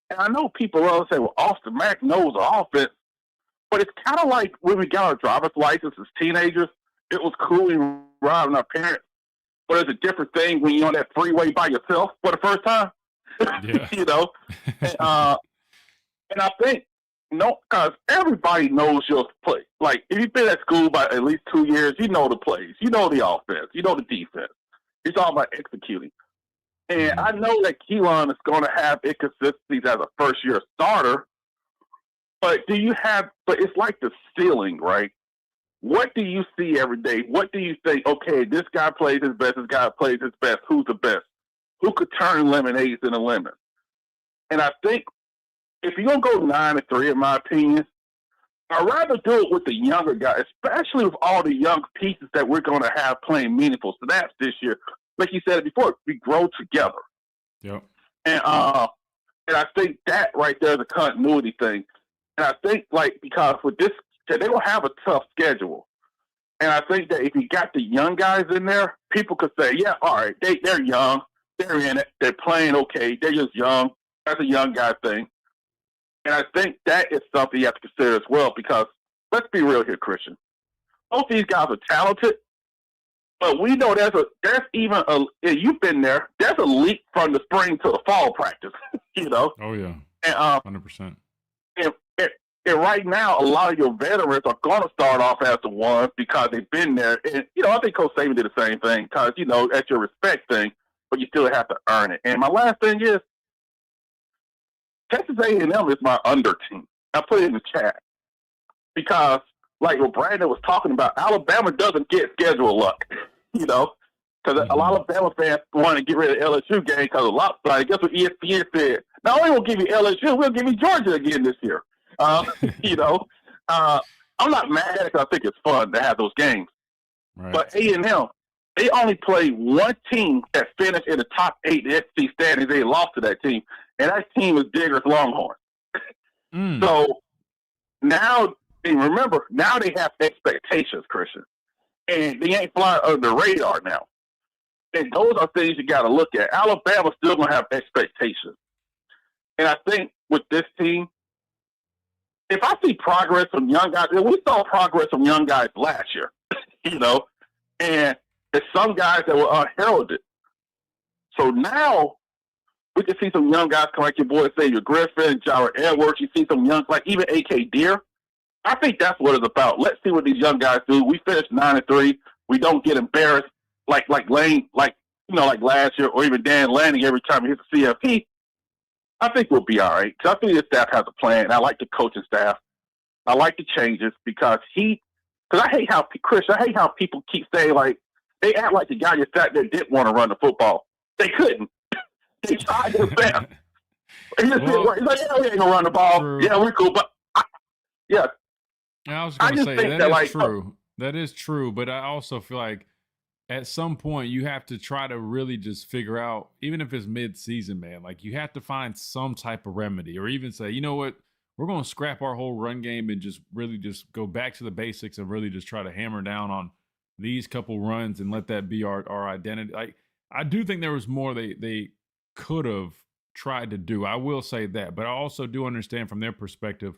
and I know people always say, well, Austin Mack knows the offense, but it's kind of like when we got our driver's license as teenagers. It was cool we were driving our parents, but it's a different thing when you're on that freeway by yourself for the first time. Yeah. And I think, because everybody knows your play. Like, if you've been at school by at least 2 years, you know the plays. You know the offense. You know the defense. It's all about executing. And I know that Keelan is going to have inconsistencies as a first-year starter, but but it's like the ceiling, right? What do you see every day? What do you think, okay, this guy plays his best, this guy plays his best, who's the best? Who could turn lemonades into lemons? And I think if you're going to go 9-3, in my opinion, I'd rather do it with the younger guy, especially with all the young pieces that we're going to have playing meaningful snaps this year. Like you said it before, we grow together. Yep. And I think that right there is a continuity thing. And I think, because with this, they're going to have a tough schedule. And I think that if you got the young guys in there, people could say, yeah, all right, they're young. They're in it. They're playing okay. They're just young. That's a young guy thing. And I think that is something you have to consider as well, because let's be real here, Christian. Both these guys are talented, but we know you've been there, there's a leap from the spring to the fall practice, you know? Oh, yeah. And, 100%. And right now, a lot of your veterans are going to start off as the ones because they've been there. And, I think Coach Saban did the same thing because, that's your respect thing, but you still have to earn it. And my last thing is, Texas A&M is my under team. I put it in the chat because, like what Brandon was talking about, Alabama doesn't get schedule luck, because a lot of Alabama fans want to get rid of LSU game because of lopsided. Guess what ESPN said? Not only will give you LSU, we'll give you Georgia again this year. I'm not mad at it because I think it's fun to have those games. Right. But A&M, they only played one team that finished in the top 8 SEC standings. They lost to that team, and that team is Digger's Longhorns. So now, and remember, now they have expectations, Christian, and they ain't flying under the radar now. And those are things you got to look at. Alabama's still going to have expectations. And I think with this team, if I see progress from young guys, and we saw progress from young guys last year, and there's some guys that were unheralded. So now we can see some young guys come like your boy Xavier Griffin, Jared Edwards. You see some young, like even A.K. Deere. I think that's what it's about. Let's see what these young guys do. We finished 9-3. We don't get embarrassed like Lane, like last year, or even Dan Lanning every time he hits the CFP. I think we'll be all right. Because I think the staff has a plan. And I like the coaching staff. I like the changes because I hate how, Chris, people keep saying, they act like the guy just sat there didn't want to run the football. They couldn't. They tried their best. He just didn't work. He's like, yeah, we ain't going to run the ball. True. Yeah, we're cool. But, I was going to say, that is true. That is true. But I also feel like at some point you have to try to really just figure out, even if it's mid-season, man, you have to find some type of remedy, or even say, you know what, we're going to scrap our whole run game and just really just go back to the basics and really just try to hammer down on these couple runs and let that be our identity. I do think there was more they could have tried to do. I will say that, but I also do understand from their perspective,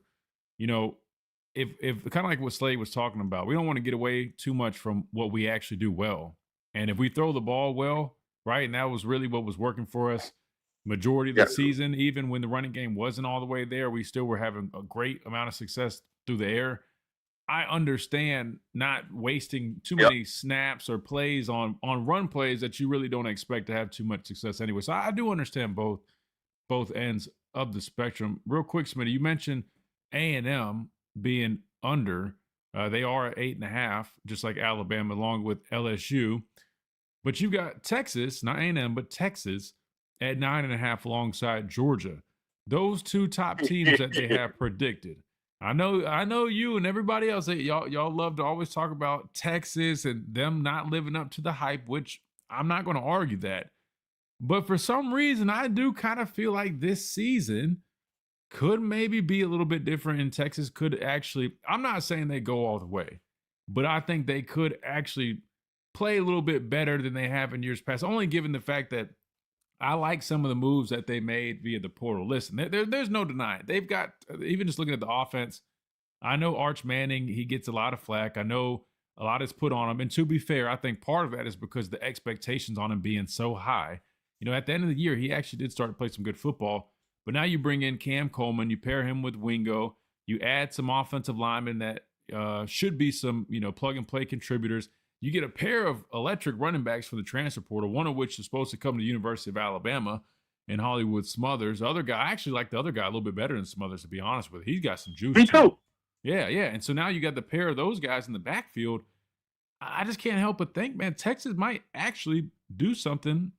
if kind of like what Slade was talking about, we don't want to get away too much from what we actually do well. And if we throw the ball well, right, and that was really what was working for us majority of the season, even when the running game wasn't all the way there, we still were having a great amount of success through the air. I understand not wasting too many snaps or plays on run plays that you really don't expect to have too much success anyway. So I do understand both ends of the spectrum. Real quick, Smitty, you mentioned A&M being under. They are at 8.5, just like Alabama, along with LSU. But you got Texas, not A&M, but Texas at 9.5 alongside Georgia. Those two top teams that they have predicted. I know you and everybody else, y'all love to always talk about Texas and them not living up to the hype, which I'm not going to argue that. But for some reason, I do kind of feel like this season could maybe be a little bit different, and Texas could actually, I'm not saying they go all the way, but I think they could actually play a little bit better than they have in years past, only given the fact that I like some of the moves that they made via the portal. Listen, there's no denying. They've got, even just looking at the offense, I know Arch Manning, he gets a lot of flack. I know a lot is put on him. And to be fair, I think part of that is because the expectations on him being so high. At the end of the year, he actually did start to play some good football. But now you bring in Cam Coleman, you pair him with Wingo, you add some offensive linemen that should be some, plug-and-play contributors. You get a pair of electric running backs for the transfer portal, one of which is supposed to come to the University of Alabama in Hollywood Smothers. The other guy, I actually like the other guy a little bit better than Smothers, to be honest with you. He's got some juice. Me too. Yeah. And so now you got the pair of those guys in the backfield. I just can't help but think, man, Texas might actually do something,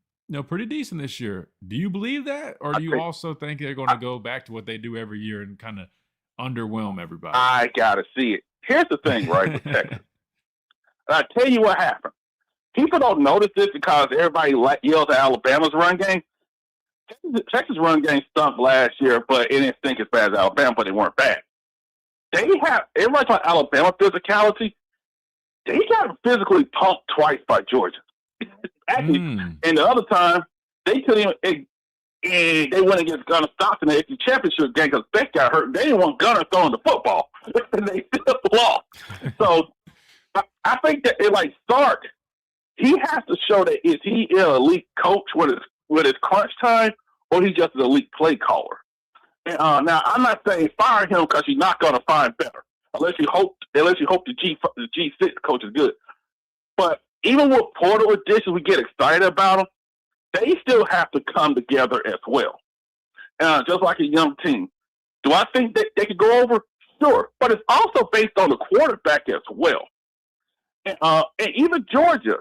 pretty decent this year. Do you believe that? Or do you also think they're going to go back to what they do every year and kind of underwhelm everybody? I got to see it. Here's the thing, right, with Texas. And I tell you what happened. People don't notice this because everybody yells at Alabama's run game. Texas run game stunk last year, but it didn't stink as bad as Alabama, but they weren't bad. Everybody talking Alabama physicality. They got physically punked twice by Georgia. Actually, and the other time, they couldn't even, and they went against Gunner Stockton in the championship game because Beck got hurt. They didn't want Gunner throwing the football. And they still lost. So I think that Sark, he has to show that is he an elite coach with his crunch time, or he's just an elite play caller. And, now I'm not saying fire him because you're not going to find better, unless you hope the G6 coach is good. But even with portal additions, we get excited about them. They still have to come together as well, just like a young team. Do I think that they could go over? Sure, but it's also based on the quarterback as well. And even Georgia,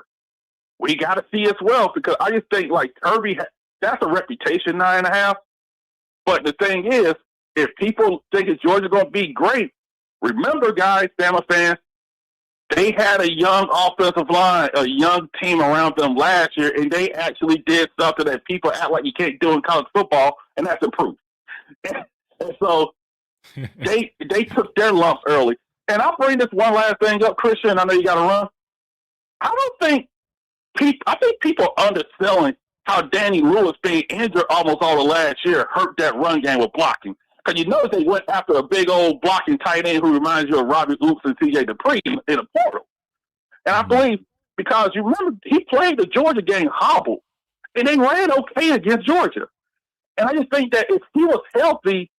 we got to see as well, because I just think Kirby, that's a reputation 9.5. But the thing is, if people think that Georgia's going to be great, remember, guys, Bama fans, they had a young offensive line, a young team around them last year, and they actually did something that people act like you can't do in college football, and that's improved. And so they took their lumps early. And I'll bring this one last thing up, Christian. I know you got to run. I think people are underselling how Danny Lewis being injured almost all the last year hurt that run game with blocking. Because you notice they went after a big old blocking tight end who reminds you of Robbie Oops and C.J. Dupree in the portal. And I believe because you remember he played the Georgia game hobbled, and they ran okay against Georgia. And I just think that if he was healthy,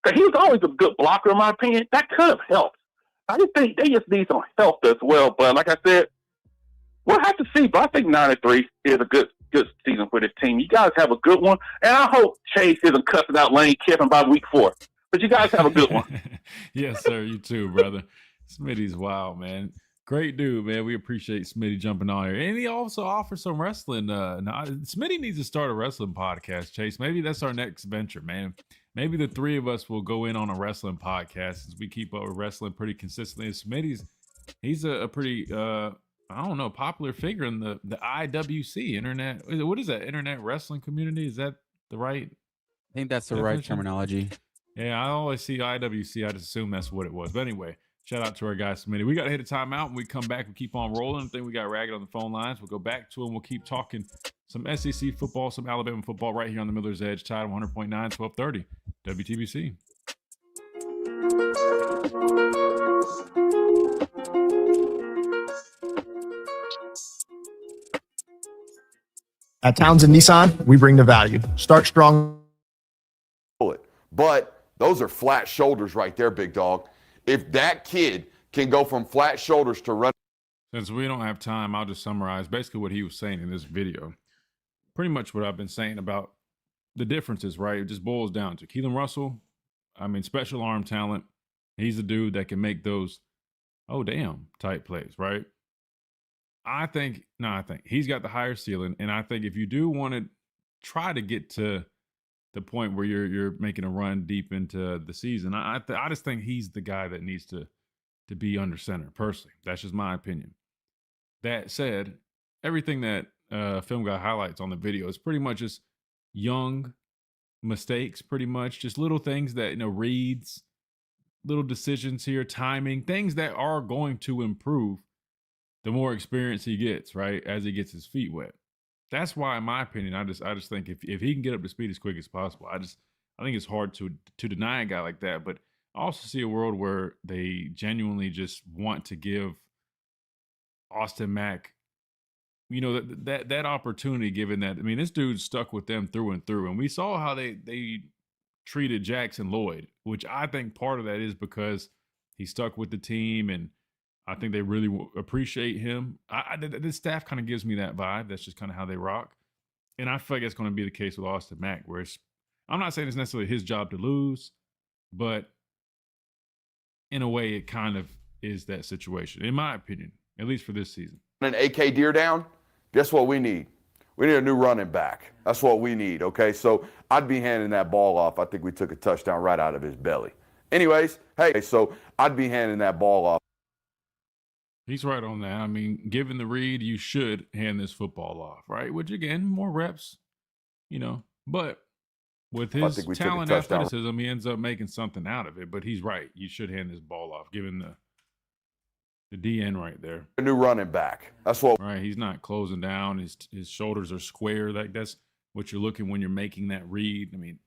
because he was always a good blocker in my opinion, that could have helped. I just think they just need some help as well. But like I said, we'll have to see. But I think 9-3 is a good season for this team. You guys have a good one. And I hope Chase isn't cussing out Lane Kiffin by week 4. But you guys have a good one. Yes, sir. You too, brother. Smitty's wild, man. Great dude, man. We appreciate Smitty jumping on here. And he also offers some wrestling. Smitty needs to start a wrestling podcast, Chase. Maybe that's our next venture, man. Maybe the three of us will go in on a wrestling podcast since we keep up with wrestling pretty consistently. And Smitty's, he's a pretty, popular figure in the IWC, internet. What is that? Internet wrestling community? Is that the right? I think that's the right terminology. Yeah, I always see IWC. I just assume that's what it was. But anyway, shout out to our guy Smitty. We got to hit a timeout. When we come back, we keep on rolling. I think we got Ragged on the phone lines. We'll go back to him. We'll keep talking some SEC football, some Alabama football right here on the Miller's Edge. Tide 100.9, 1230, WTBC. At Townsend Nissan, we bring the value. Start strong. But those are flat shoulders right there, big dog. If that kid can go from flat shoulders to run. Since we don't have time, I'll just summarize basically what he was saying in this video. Pretty much what I've been saying about the differences, right? It just boils down to Keelan Russell. Special arm talent. He's the dude that can make those, type plays, right? I think he's got the higher ceiling. And I think if you do want to try to get to the point where you're making a run deep into the season, I just think he's the guy that needs to be under center, personally. That's just my opinion. That said, everything that Film Guy highlights on the video is pretty much just young mistakes, pretty much just little things that, reads, little decisions here, timing, things that are going to improve the more experience he gets, right, as he gets his feet wet. That's why, in my opinion, I just think if he can get up to speed as quick as possible, I think it's hard to deny a guy like that. But I also see a world where they genuinely just want to give Austin Mack, that opportunity, given that, this dude stuck with them through and through. And we saw how they treated Jackson Lloyd, which I think part of that is because he stuck with the team. And I think they really appreciate him. The staff kind of gives me that vibe. That's just kind of how they rock. And I feel like it's going to be the case with Austin Mack, where I'm not saying it's necessarily his job to lose, but in a way, it kind of is that situation, in my opinion, at least for this season. An AK Deer down, guess what we need? We need a new running back. That's what we need, okay? So I'd be handing that ball off. I think we took a touchdown right out of his belly. Anyways, hey, so I'd be handing that ball off. He's right on that. I mean, given the read, you should hand this football off, right? Which, again, more reps, but with his talent and athleticism, he ends up making something out of it. But he's right. You should hand this ball off, given the DN right there. A new running back. That's what. Right. He's not closing down. His shoulders are square. Like, that's what you're looking when you're making that read. I mean,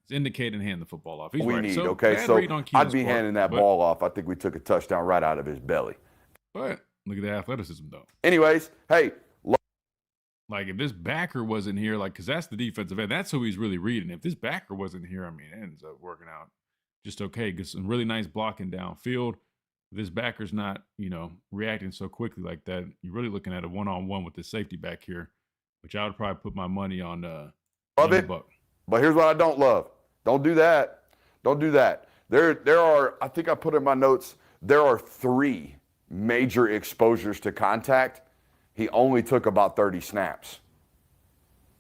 it's indicating hand the football off. He's we right. need, So, okay? So I'd be part, handing that ball off. I think we took a touchdown right out of his belly. But look at the athleticism, though. Anyways, hey. Like, if this backer wasn't here, because that's the defensive end. That's who he's really reading. If this backer wasn't here, I mean, it ends up working out just okay. Get some really nice blocking downfield. If this backer's not, reacting so quickly like that, you're really looking at a one-on-one with the safety back here, which I would probably put my money on. Love it. But here's what I don't love. Don't do that. Don't do that. There are, I think I put in my notes, there are 3 major exposures to contact. He only took about 30 snaps.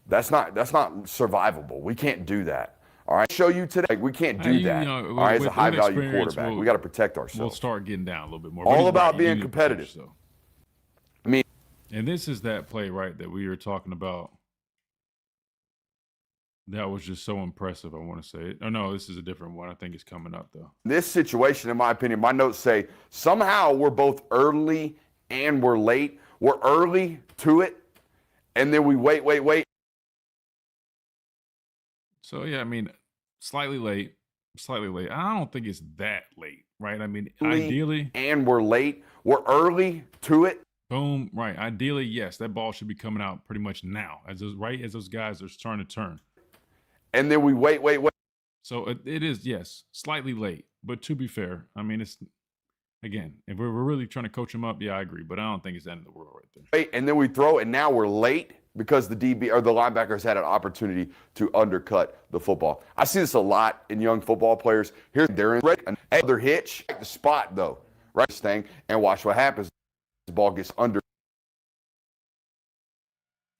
That's not survivable. We can't do that. All right. Show you today. We can't do that. All right. As a high value quarterback, we got to protect ourselves. We'll start getting down a little bit more. All about being competitive. I mean, and this is that play, right, that we were talking about. That was just so impressive. I want to say it. Oh no, this is a different one. I think it's coming up though. This situation, in my opinion, my notes say somehow we're both early and we're late. We're early to it, and then we wait. So, yeah, I mean, slightly late. I don't think it's that late, right? I mean, ideally. And we're late. We're early to it. Boom, right. Ideally, yes, that ball should be coming out pretty much now, as those guys are starting to turn. And then we wait. So, it is, yes, slightly late. But to be fair, I mean, it's... Again, if we're really trying to coach him up, yeah, I agree. But I don't think it's the end of the world right there. Wait, and then we throw, and now we're late because the DB or the linebackers had an opportunity to undercut the football. I see this a lot in young football players. Here, they're in another hitch, the spot though, right? This thing, and watch what happens. The ball gets under.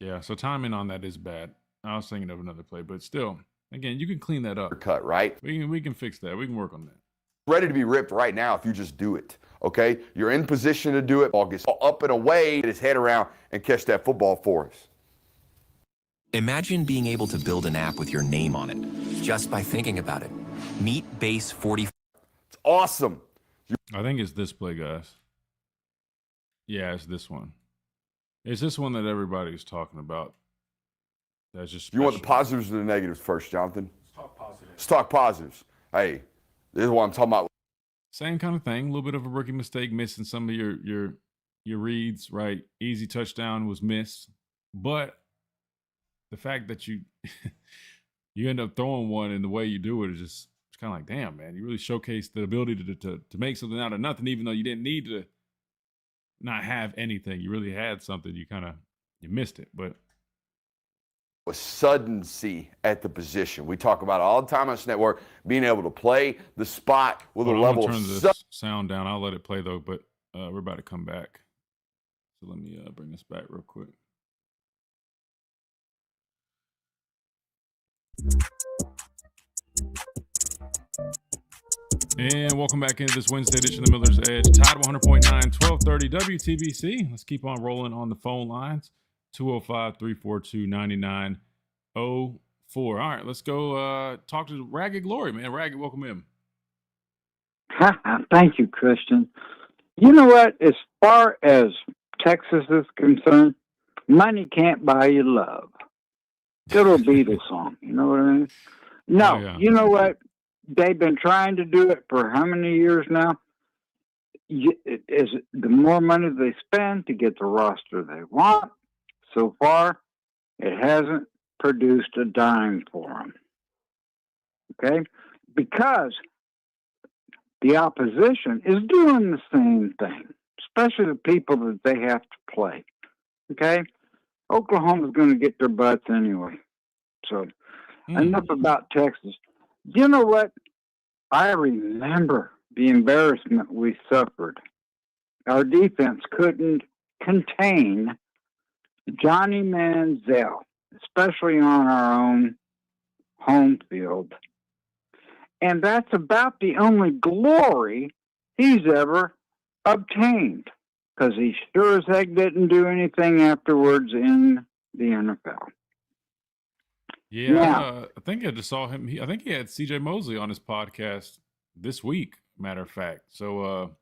Yeah, so timing on that is bad. I was thinking of another play, but still, again, you can clean that up. Cut, right? We can fix that. We can work on that. Ready to be ripped right now if you just do it, okay? You're in position to do it. Ball gets up and away, get his head around, and catch that football for us. Imagine being able to build an app with your name on it, just by thinking about it. Meet Base 40. It's awesome. I think it's this play, guys. Yeah, it's this one. It's this one that everybody's talking about. That's just You want the positives or the negatives first, Jonathan? Let's talk positives. Hey. This is what I'm talking about. Same kind of thing. A little bit of a rookie mistake, missing some of your reads, right? Easy touchdown was missed. But the fact that you end up throwing one and the way you do it is just it's kind of like, damn, man. You really showcased the ability to make something out of nothing, even though you didn't need to not have anything. You really had something. You missed it. But with suddency at the position. We talk about it all the time on this network, being able to play the spot with a level of turn this sound down. I'll let it play though, but we're about to come back. So let me bring this back real quick. And welcome back into this Wednesday edition of Miller's Edge. Tide 100.9, 1230 WTBC. Let's keep on rolling on the phone lines. 205-342-9904. All right, let's go talk to Ragged Glory, man. Ragged, welcome in. Thank you, Christian. You know what? As far as Texas is concerned, money can't buy you love. Good old Beatles song, you know what I mean? No, You know what? They've been trying to do it for how many years now? The more money they spend to get the roster they want, so far, it hasn't produced a dime for them. Okay? Because the opposition is doing the same thing, especially the people that they have to play. Okay? Oklahoma's going to get their butts anyway. So, enough about Texas. You know what? I remember the embarrassment we suffered. Our defense couldn't contain Johnny Manziel, especially on our own home field. And that's about the only glory he's ever obtained, because he sure as heck didn't do anything afterwards in the NFL. Yeah, Now, I think I just saw him. I think he had CJ Mosley on his podcast this week, matter of fact. So,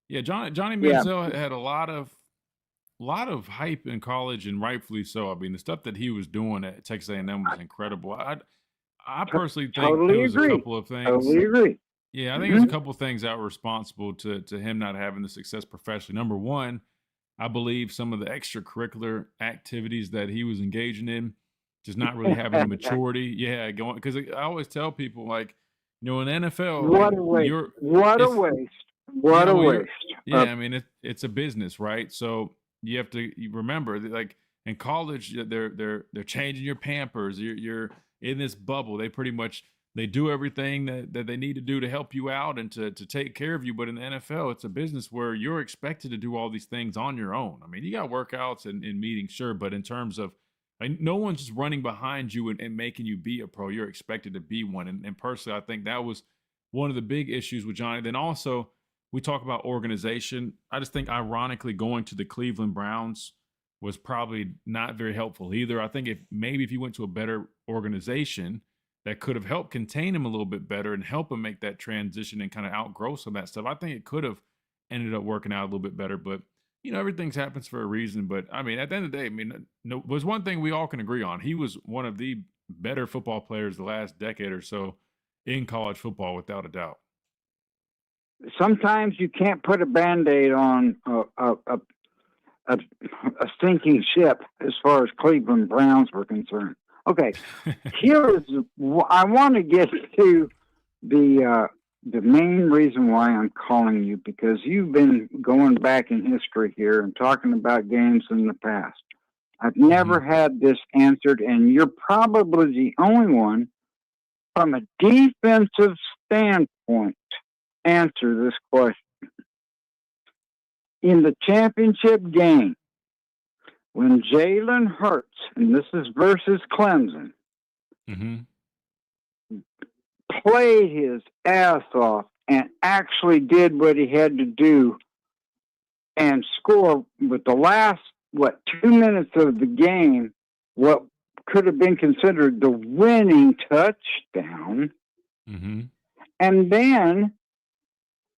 yeah, Johnny Manziel had a lot of hype in college, and rightfully so. I mean, the stuff that he was doing at Texas A&M was incredible. I personally think totally there was agree. a couple of things. Totally agree. Yeah, I think there's a couple of things that were responsible to him not having the success professionally. Number one, I believe some of the extracurricular activities that he was engaging in, just not really having the maturity. Yeah, going, because I always tell people, like, you know, in the NFL, What a waste. What a waste. What a waste. Yeah, I mean, it's a business, right? So you have to remember that, like, in college, they're changing your Pampers. You're in this bubble. They do everything that they need to do to help you out and to take care of you. But in the NFL, it's a business where you're expected to do all these things on your own. I mean, you got workouts and meetings, sure, but in terms of, like, no one's just running behind you and making you be a pro. You're expected to be one. And personally, I think that was one of the big issues with Johnny. Then also, we talk about organization. I just think, ironically, going to the Cleveland Browns was probably not very helpful either. I think if he went to a better organization that could have helped contain him a little bit better and help him make that transition and kind of outgrow some of that stuff, I think it could have ended up working out a little bit better. But, you know, everything happens for a reason. But, I mean, at the end of the day, I mean, was one thing we all can agree on. He was one of the better football players the last decade or so in college football, without a doubt. Sometimes you can't put a Band-Aid on a sinking ship as far as Cleveland Browns were concerned. Okay, I want to get to the main reason why I'm calling you, because you've been going back in history here and talking about games in the past. I've never had this answered, and you're probably the only one from a defensive standpoint answer this question. In the championship game, when Jalen Hurts, and this is versus Clemson, played his ass off and actually did what he had to do and score with the last, 2 minutes of the game, what could have been considered the winning touchdown. And then,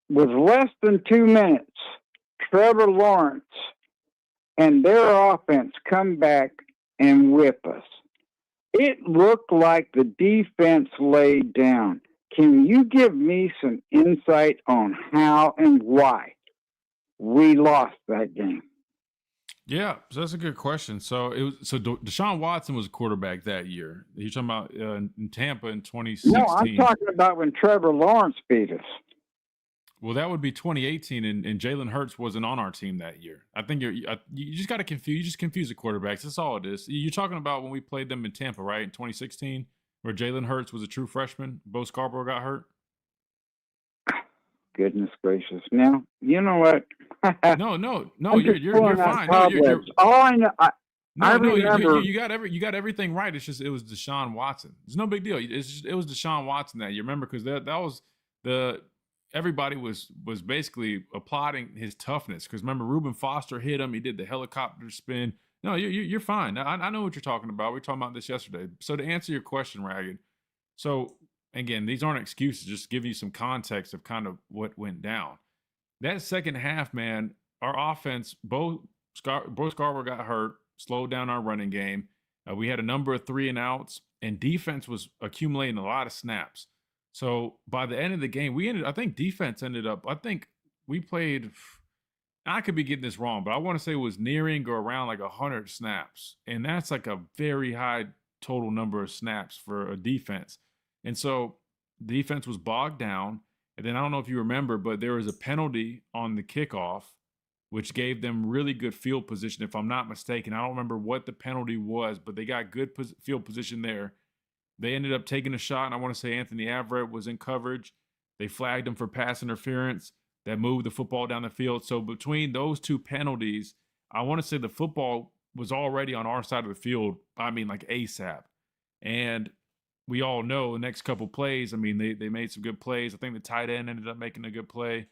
with less than 2 minutes, Trevor Lawrence and their offense come back and whip us. It looked like the defense laid down. Can you give me some insight on how and why we lost that game? Yeah, so that's a good question. So Deshaun Watson was a quarterback that year. You're talking about in Tampa in 2016. No, I'm talking about when Trevor Lawrence beat us. Well, that would be 2018, and Jalen Hurts wasn't on our team that year. I think you just got to confuse. You just confuse the quarterbacks. That's all it is. You're talking about when we played them in Tampa, right, in 2016, where Jalen Hurts was a true freshman. Bo Scarborough got hurt. Goodness gracious! Now you know what? No. You're fine. No, all I know. I remember. You got everything right. It's just it was Deshaun Watson. It's no big deal. It was Deshaun Watson that you remember, because that was the. Everybody was basically applauding his toughness, because remember, Reuben Foster hit him. He did the helicopter spin. No, you're fine. I know what you're talking about. We were talking about this yesterday. So to answer your question, Ragged, so again, these aren't excuses. Just give you some context of kind of what went down. That second half, man, our offense, both Scarborough got hurt, slowed down our running game. We had a number of 3-and-outs, and defense was accumulating a lot of snaps. So by the end of the game, I think we played, I could be getting this wrong, but I want to say it was nearing or around like 100 snaps. And that's like a very high total number of snaps for a defense. And so defense was bogged down, And then I don't know if you remember, but there was a penalty on the kickoff, which gave them really good field position. If I'm not mistaken, I don't remember what the penalty was, but they got good field position there. They ended up taking a shot, and I want to say Anthony Averett was in coverage. They flagged him for pass interference that moved the football down the field. So between those two penalties, I want to say the football was already on our side of the field, I mean, like ASAP. And we all know the next couple plays, I mean, they made some good plays. I think the tight end ended up making a good play.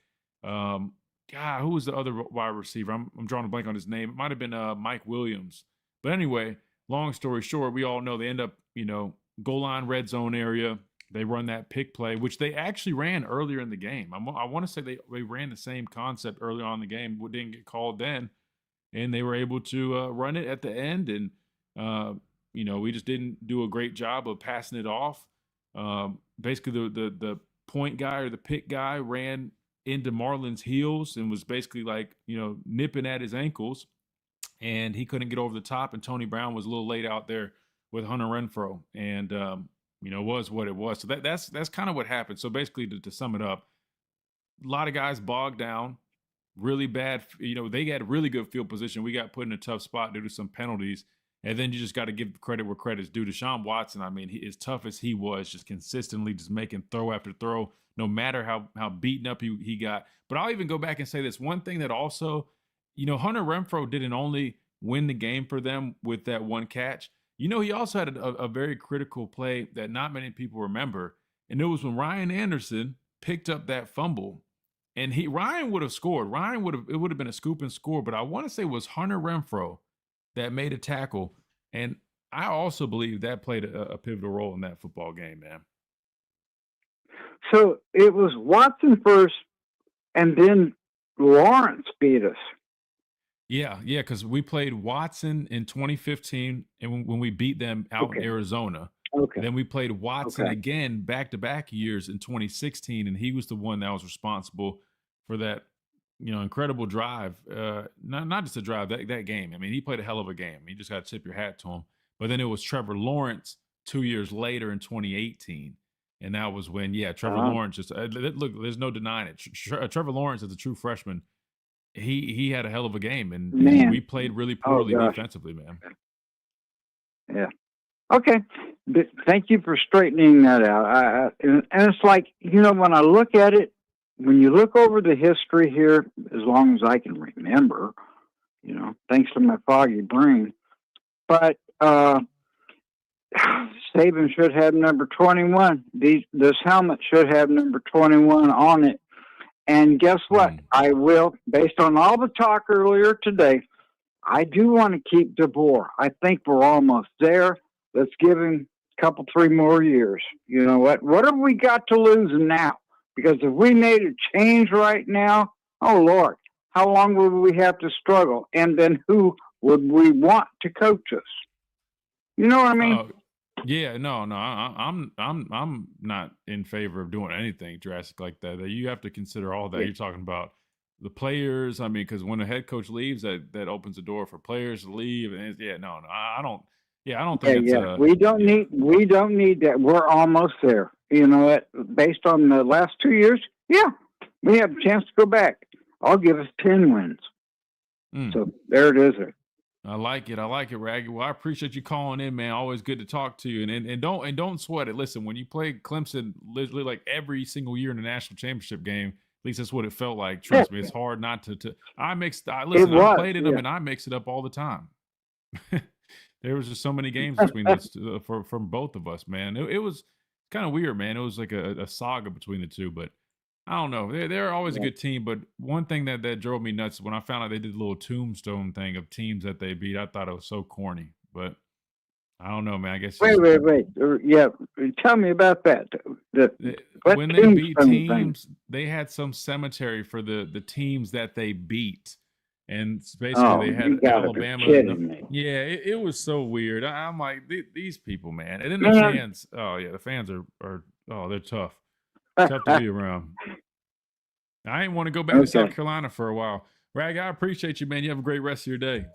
God, who was the other wide receiver? I'm drawing a blank on his name. It might have been Mike Williams. But anyway, long story short, we all know they end up, goal line red zone area. They run that pick play, which they actually ran earlier in the game. I want to say they ran the same concept early on in the game. What didn't get called then, and they were able to run it at the end. And we just didn't do a great job of passing it off. Basically, the point guy or the pick guy ran into Marlon's heels and was basically like nipping at his ankles, and he couldn't get over the top. And Tony Brown was a little late out there with Hunter Renfrow, and was what it was. So that's kind of what happened. So basically, to sum it up, a lot of guys bogged down, really bad. They had really good field position. We got put in a tough spot due to some penalties, and then you just got to give credit where credit's due. Deshaun Watson, I mean, as tough as he was, just consistently just making throw after throw, no matter how beaten up he got. But I'll even go back and say this one thing that also, Hunter Renfrow didn't only win the game for them with that one catch. He also had a very critical play that not many people remember, and it was when Ryan Anderson picked up that fumble, and Ryan would have scored. It would have been a scoop and score, but I want to say it was Hunter Renfrow that made a tackle, and I also believe that played a pivotal role in that football game, man. So it was Watson first, and then Lawrence beat us. Yeah, because we played Watson in 2015, and when we beat them out in Arizona. Okay. Then we played Watson again back-to-back years in 2016, and he was the one that was responsible for that, incredible drive. Not just a drive, that game. I mean, he played a hell of a game. You just got to tip your hat to him. But then it was Trevor Lawrence 2 years later in 2018, and that was when, Trevor Lawrence just look. There's no denying it. Trevor Lawrence is a true freshman. He had a hell of a game, and we played really poorly defensively, man. Yeah. Okay. But thank you for straightening that out. And it's like, when I look at it, when you look over the history here, as long as I can remember, thanks to my foggy brain, but Saban should have number 21. This helmet should have number 21 on it. And guess what? I will, based on all the talk earlier today, I do want to keep DeBoer. I think we're almost there. Let's give him a couple, 3 more years. You know what? What have we got to lose now? Because if we made a change right now, oh, Lord, how long would we have to struggle? And then who would we want to coach us? You know what I mean? Yeah, no, I'm not in favor of doing anything drastic like that. You have to consider all that. Yeah. You're talking about the players. I mean, because when a head coach leaves, that opens the door for players to leave. And I don't. Yeah, I don't think. We don't need that. We're almost there. You know what? Based on the last 2 years, we have a chance to go back. I'll give us 10 wins. So there it is. I like it, Raggy. Well, I appreciate you calling in, man. Always good to talk to you. And don't sweat it. Listen, when you play Clemson literally like every single year in the national championship game, at least that's what it felt like. Trust me, it's hard not to. I played in them and I mix it up all the time. There was just so many games between us from both of us, man. It was kind of weird, man. It was like a saga between the two, but I don't know. They're always a good team, but one thing that drove me nuts when I found out they did a little tombstone thing of teams that they beat. I thought it was so corny, but I don't know, man. I guess wait. Yeah, tell me about that. When they beat teams, they had some cemetery for the teams that they beat, and basically they had Alabama. Yeah, it was so weird. I'm like, these people, man. And then the fans. Oh yeah, the fans are they're tough. Tough to be around. I ain't want to go back to South Carolina for a while. Rag, I appreciate you, man. You have a great rest of your day.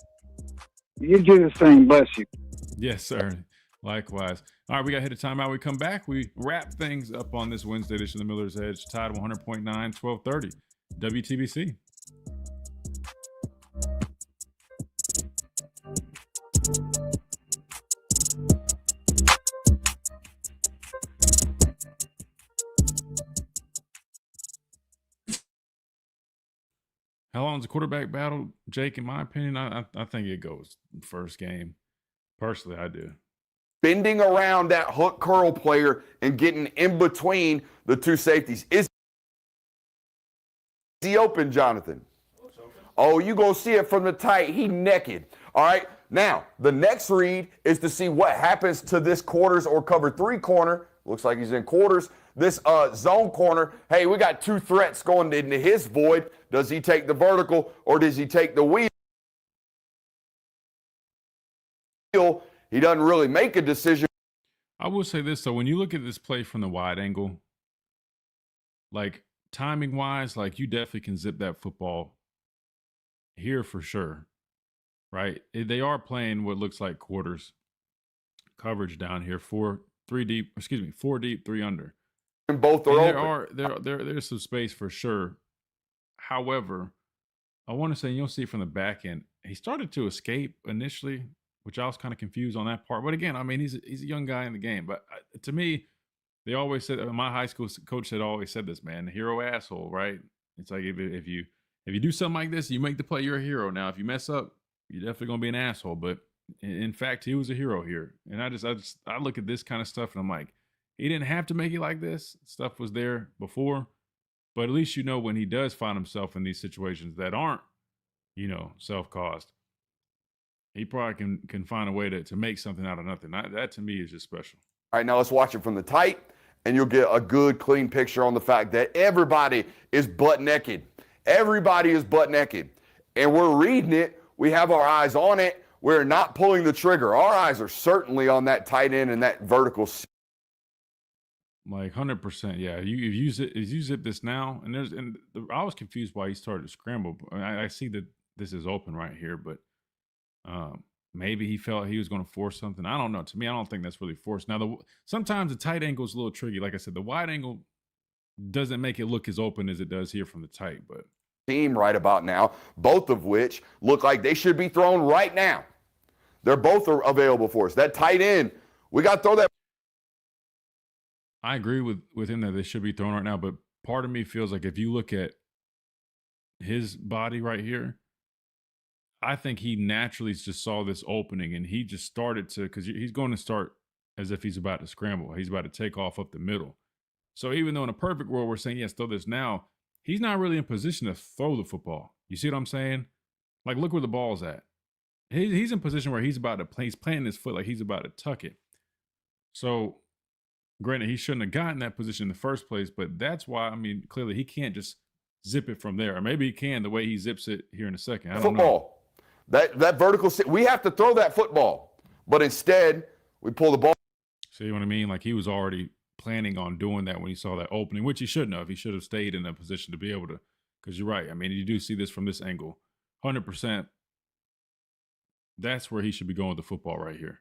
You do the same. Bless you. Yes, sir. Likewise. All right, we got to hit a timeout. We come back. We wrap things up on this Wednesday edition of the Miller's Edge. Tide 100.9, 1230. WTBC. How long's the quarterback battle, Jake? In my opinion, I think it goes first game. Personally, I do. Bending around that hook curl player and getting in between the two safeties. Is he open, Jonathan? Oh, you go see it from the tight. He naked. All right. Now, the next read is to see what happens to this quarters or cover 3 corner. Looks like he's in quarters. This zone corner. Hey, we got 2 threats going into his void. Does he take the vertical or does he take the wheel? He doesn't really make a decision. I will say this, though. When you look at this play from the wide angle, like timing-wise, like you definitely can zip that football here for sure, right? They are playing what looks like quarters coverage down here, 4 deep, 3 under. And both are open. There's some space for sure. However, I want to say you'll see from the back end, he started to escape initially, which I was kind of confused on that part. But again, I mean, he's a young guy in the game. But to me, they always said, my high school coach always said this, man, the hero asshole, right? It's like if you do something like this, you make the play, you're a hero. Now, if you mess up, you're definitely gonna be an asshole. But in fact, he was a hero here. And I look at this kind of stuff and I'm like, he didn't have to make it like this. Stuff was there before. But at least you know when he does find himself in these situations that aren't, self-caused, he probably can find a way to make something out of nothing. That to me is just special. All right, now let's watch it from the tight, and you'll get a good, clean picture on the fact that everybody is butt naked. Everybody is butt naked. And we're reading it. We have our eyes on it. We're not pulling the trigger. Our eyes are certainly on that tight end and that vertical. Like 100%, yeah. If you zip this now, I was confused why he started to scramble. I see that this is open right here, but maybe he felt he was going to force something. I don't know. To me, I don't think that's really forced. Now, sometimes the tight angle is a little tricky. Like I said, the wide angle doesn't make it look as open as it does here from the tight. But team right about now, both of which look like they should be thrown right now. They're both available for us. That tight end, we got to throw that. I agree with him that they should be thrown right now, but part of me feels like if you look at his body right here, I think he naturally just saw this opening and he just started to, because he's going to start as if he's about to scramble. He's about to take off up the middle. So even though in a perfect world we're saying, yes, throw this now, he's not really in position to throw the football. You see what I'm saying? Like, look where the ball's at. He's in position where he's about to play. He's planting his foot like he's about to tuck it. So granted, he shouldn't have gotten that position in the first place, but that's why, I mean, clearly he can't just zip it from there. Or maybe he can the way he zips it here in a second. I don't know. That vertical, we have to throw that football, but instead we pull the ball. See what I mean? Like he was already planning on doing that when he saw that opening, which he shouldn't have. He should have stayed in a position to be able to, because you're right. I mean, you do see this from this angle, 100%. That's where he should be going with the football right here,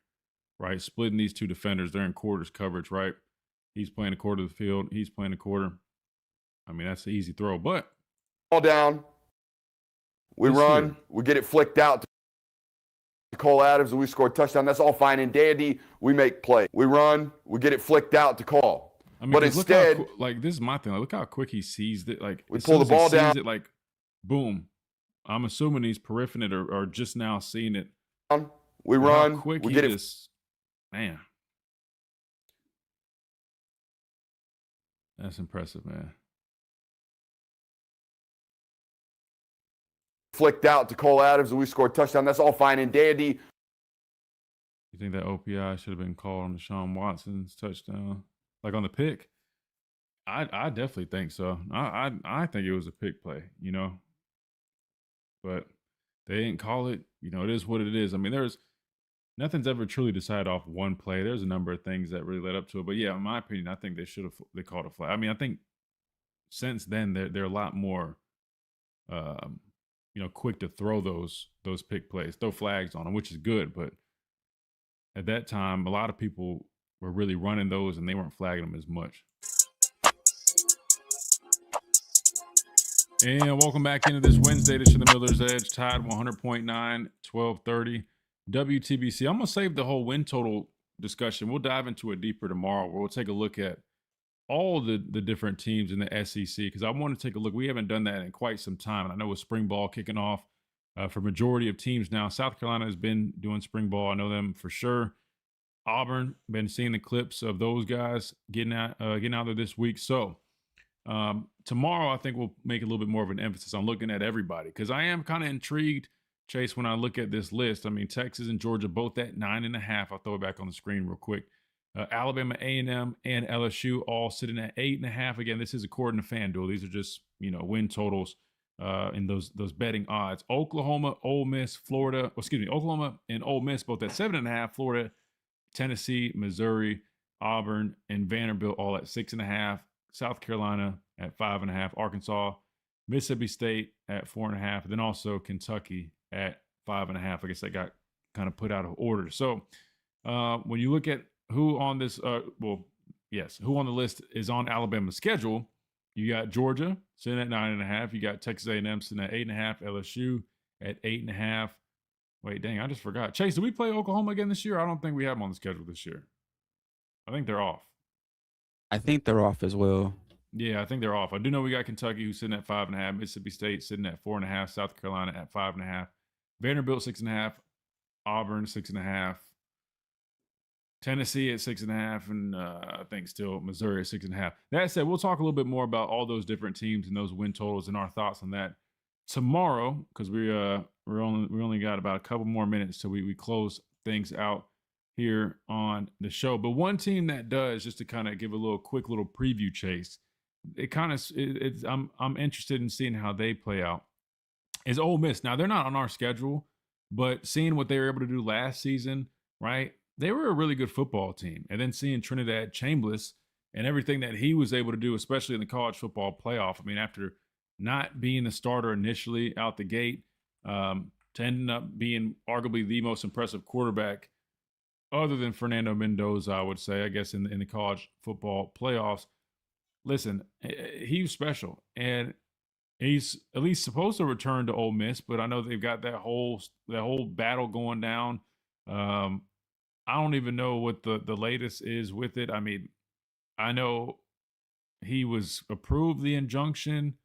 right? Splitting these two defenders. They're in quarters coverage, right? He's playing a quarter of the field. He's playing a quarter. I mean, that's an easy throw, but. Ball down. We run. We get it flicked out to Cole Adams, and we score a touchdown. That's all fine and dandy. We make play. We run. We get it flicked out to Cole. I mean, but instead, this is my thing. Like, look how quick he sees it. Like, we pull the ball down. It, like, boom. I'm assuming he's periffing it or just now seeing it. We run. Quick we get it. Man. That's impressive, man. Flicked out to Cole Adams, and we scored a touchdown. That's all fine and dandy. You think that OPI should have been called on Deshaun Watson's touchdown? Like on the pick? I definitely think so. I think it was a pick play, But they didn't call it. It is what it is. I mean, nothing's ever truly decided off one play. There's a number of things that really led up to it. But yeah, in my opinion, I think they called a flag. I mean, I think since then they're a lot more quick to throw those pick plays, throw flags on them, which is good. But at that time, a lot of people were really running those and they weren't flagging them as much. And welcome back into this Wednesday edition of the Miller's Edge. Tide 100.9, 12:30. WTBC. I'm going to save the whole win total discussion. We'll dive into it deeper tomorrow where we'll take a look at all the different teams in the SEC because I want to take a look. We haven't done that in quite some time. And I know with spring ball kicking off for majority of teams now, South Carolina has been doing spring ball. I know them for sure. Auburn, been seeing the clips of those guys getting out there this week. So tomorrow, I think we'll make a little bit more of an emphasis on looking at everybody because I am kind of intrigued, Chase, when I look at this list. I mean, Texas and Georgia both at 9.5. I'll throw it back on the screen real quick. Alabama, A&M, and LSU all sitting at 8.5. Again, this is according to FanDuel. These are just, win totals in those betting odds. Oklahoma, Ole Miss, Oklahoma and Ole Miss both at 7.5. Florida, Tennessee, Missouri, Auburn, and Vanderbilt all at 6.5. South Carolina at 5.5. Arkansas, Mississippi State at 4.5. Then also Kentucky at 5.5. I guess that got kind of put out of order. So when you look at who on this, who on the list is on Alabama's schedule, you got Georgia sitting at 9.5. You got Texas A&M sitting at 8.5. LSU at 8.5. Wait, dang, I just forgot. Chase, do we play Oklahoma again this year? I don't think we have them on the schedule this year. I think they're off. I think they're off as well. Yeah, I think they're off. I do know we got Kentucky who's sitting at 5.5. Mississippi State sitting at 4.5. South Carolina at 5.5. Vanderbilt 6.5. Auburn 6.5. Tennessee at 6.5, and I think still Missouri at 6.5. That said, we'll talk a little bit more about all those different teams and those win totals and our thoughts on that tomorrow because we only got about a couple more minutes till we close things out here on the show. But one team that does, just to kind of give a quick little preview, Chase, I'm interested in seeing how they play out, is Ole Miss. Now, they're not on our schedule, but seeing what they were able to do last season, right? They were a really good football team. And then seeing Trinidad Chambliss and everything that he was able to do, especially in the college football playoff. I mean, after not being the starter initially out the gate, to ending up being arguably the most impressive quarterback other than Fernando Mendoza, I would say, I guess, in the college football playoffs. Listen, he's special. And he's at least supposed to return to Ole Miss, but I know they've got that whole battle going down. I don't even know what the latest is with it. I mean, I know he was approved the injunction,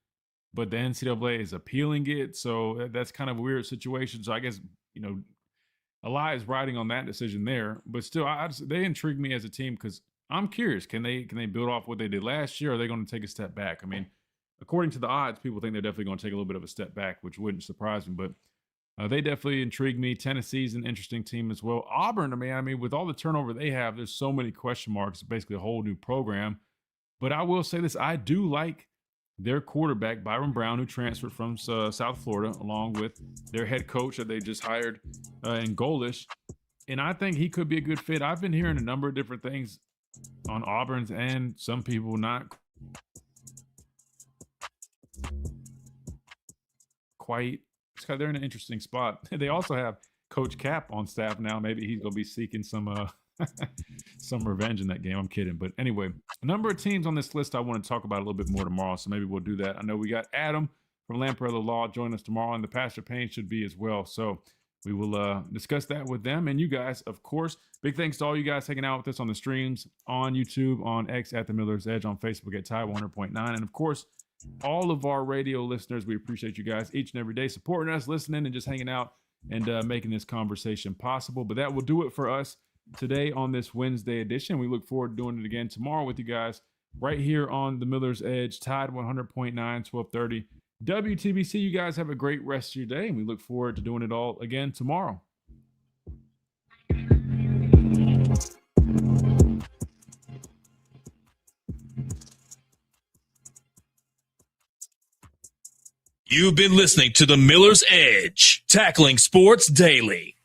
but the NCAA is appealing it. So that's kind of a weird situation. So I guess, a lot is riding on that decision there. But still, they intrigue me as a team because I'm curious. Can they build off what they did last year? Or are they going to take a step back? I mean, according to the odds, people think they're definitely going to take a little bit of a step back, which wouldn't surprise me. But they definitely intrigue me. Tennessee's an interesting team as well. Auburn, I mean, with all the turnover they have, there's so many question marks. Basically, a whole new program. But I will say this: I do like their quarterback, Byron Brown, who transferred from South Florida, along with their head coach that they just hired in Golish. And I think he could be a good fit. I've been hearing a number of different things on Auburn's and some people not quite. They're in an interesting spot. They also have Coach Cap on staff now. Maybe he's going to be seeking some revenge in that game. I'm kidding. But anyway, a number of teams on this list I want to talk about a little bit more tomorrow, so maybe we'll do that. I know we got Adam from Lamparello Law join us tomorrow, and the Pastor Payne should be as well. So we will discuss that with them and you guys, of course. Big thanks to all you guys hanging out with us on the streams, on YouTube, on X at The Miller's Edge, on Facebook at Tide 100.9, and of course, all of our radio listeners. We appreciate you guys each and every day supporting us, listening, and just hanging out and making this conversation possible. But that will do it for us today on this Wednesday edition. We look forward to doing it again tomorrow with you guys right here on the Miller's Edge, Tide 100.9, 1230. WTBC, you guys have a great rest of your day, and we look forward to doing it all again tomorrow. You've been listening to the Miller's Edge, tackling sports daily.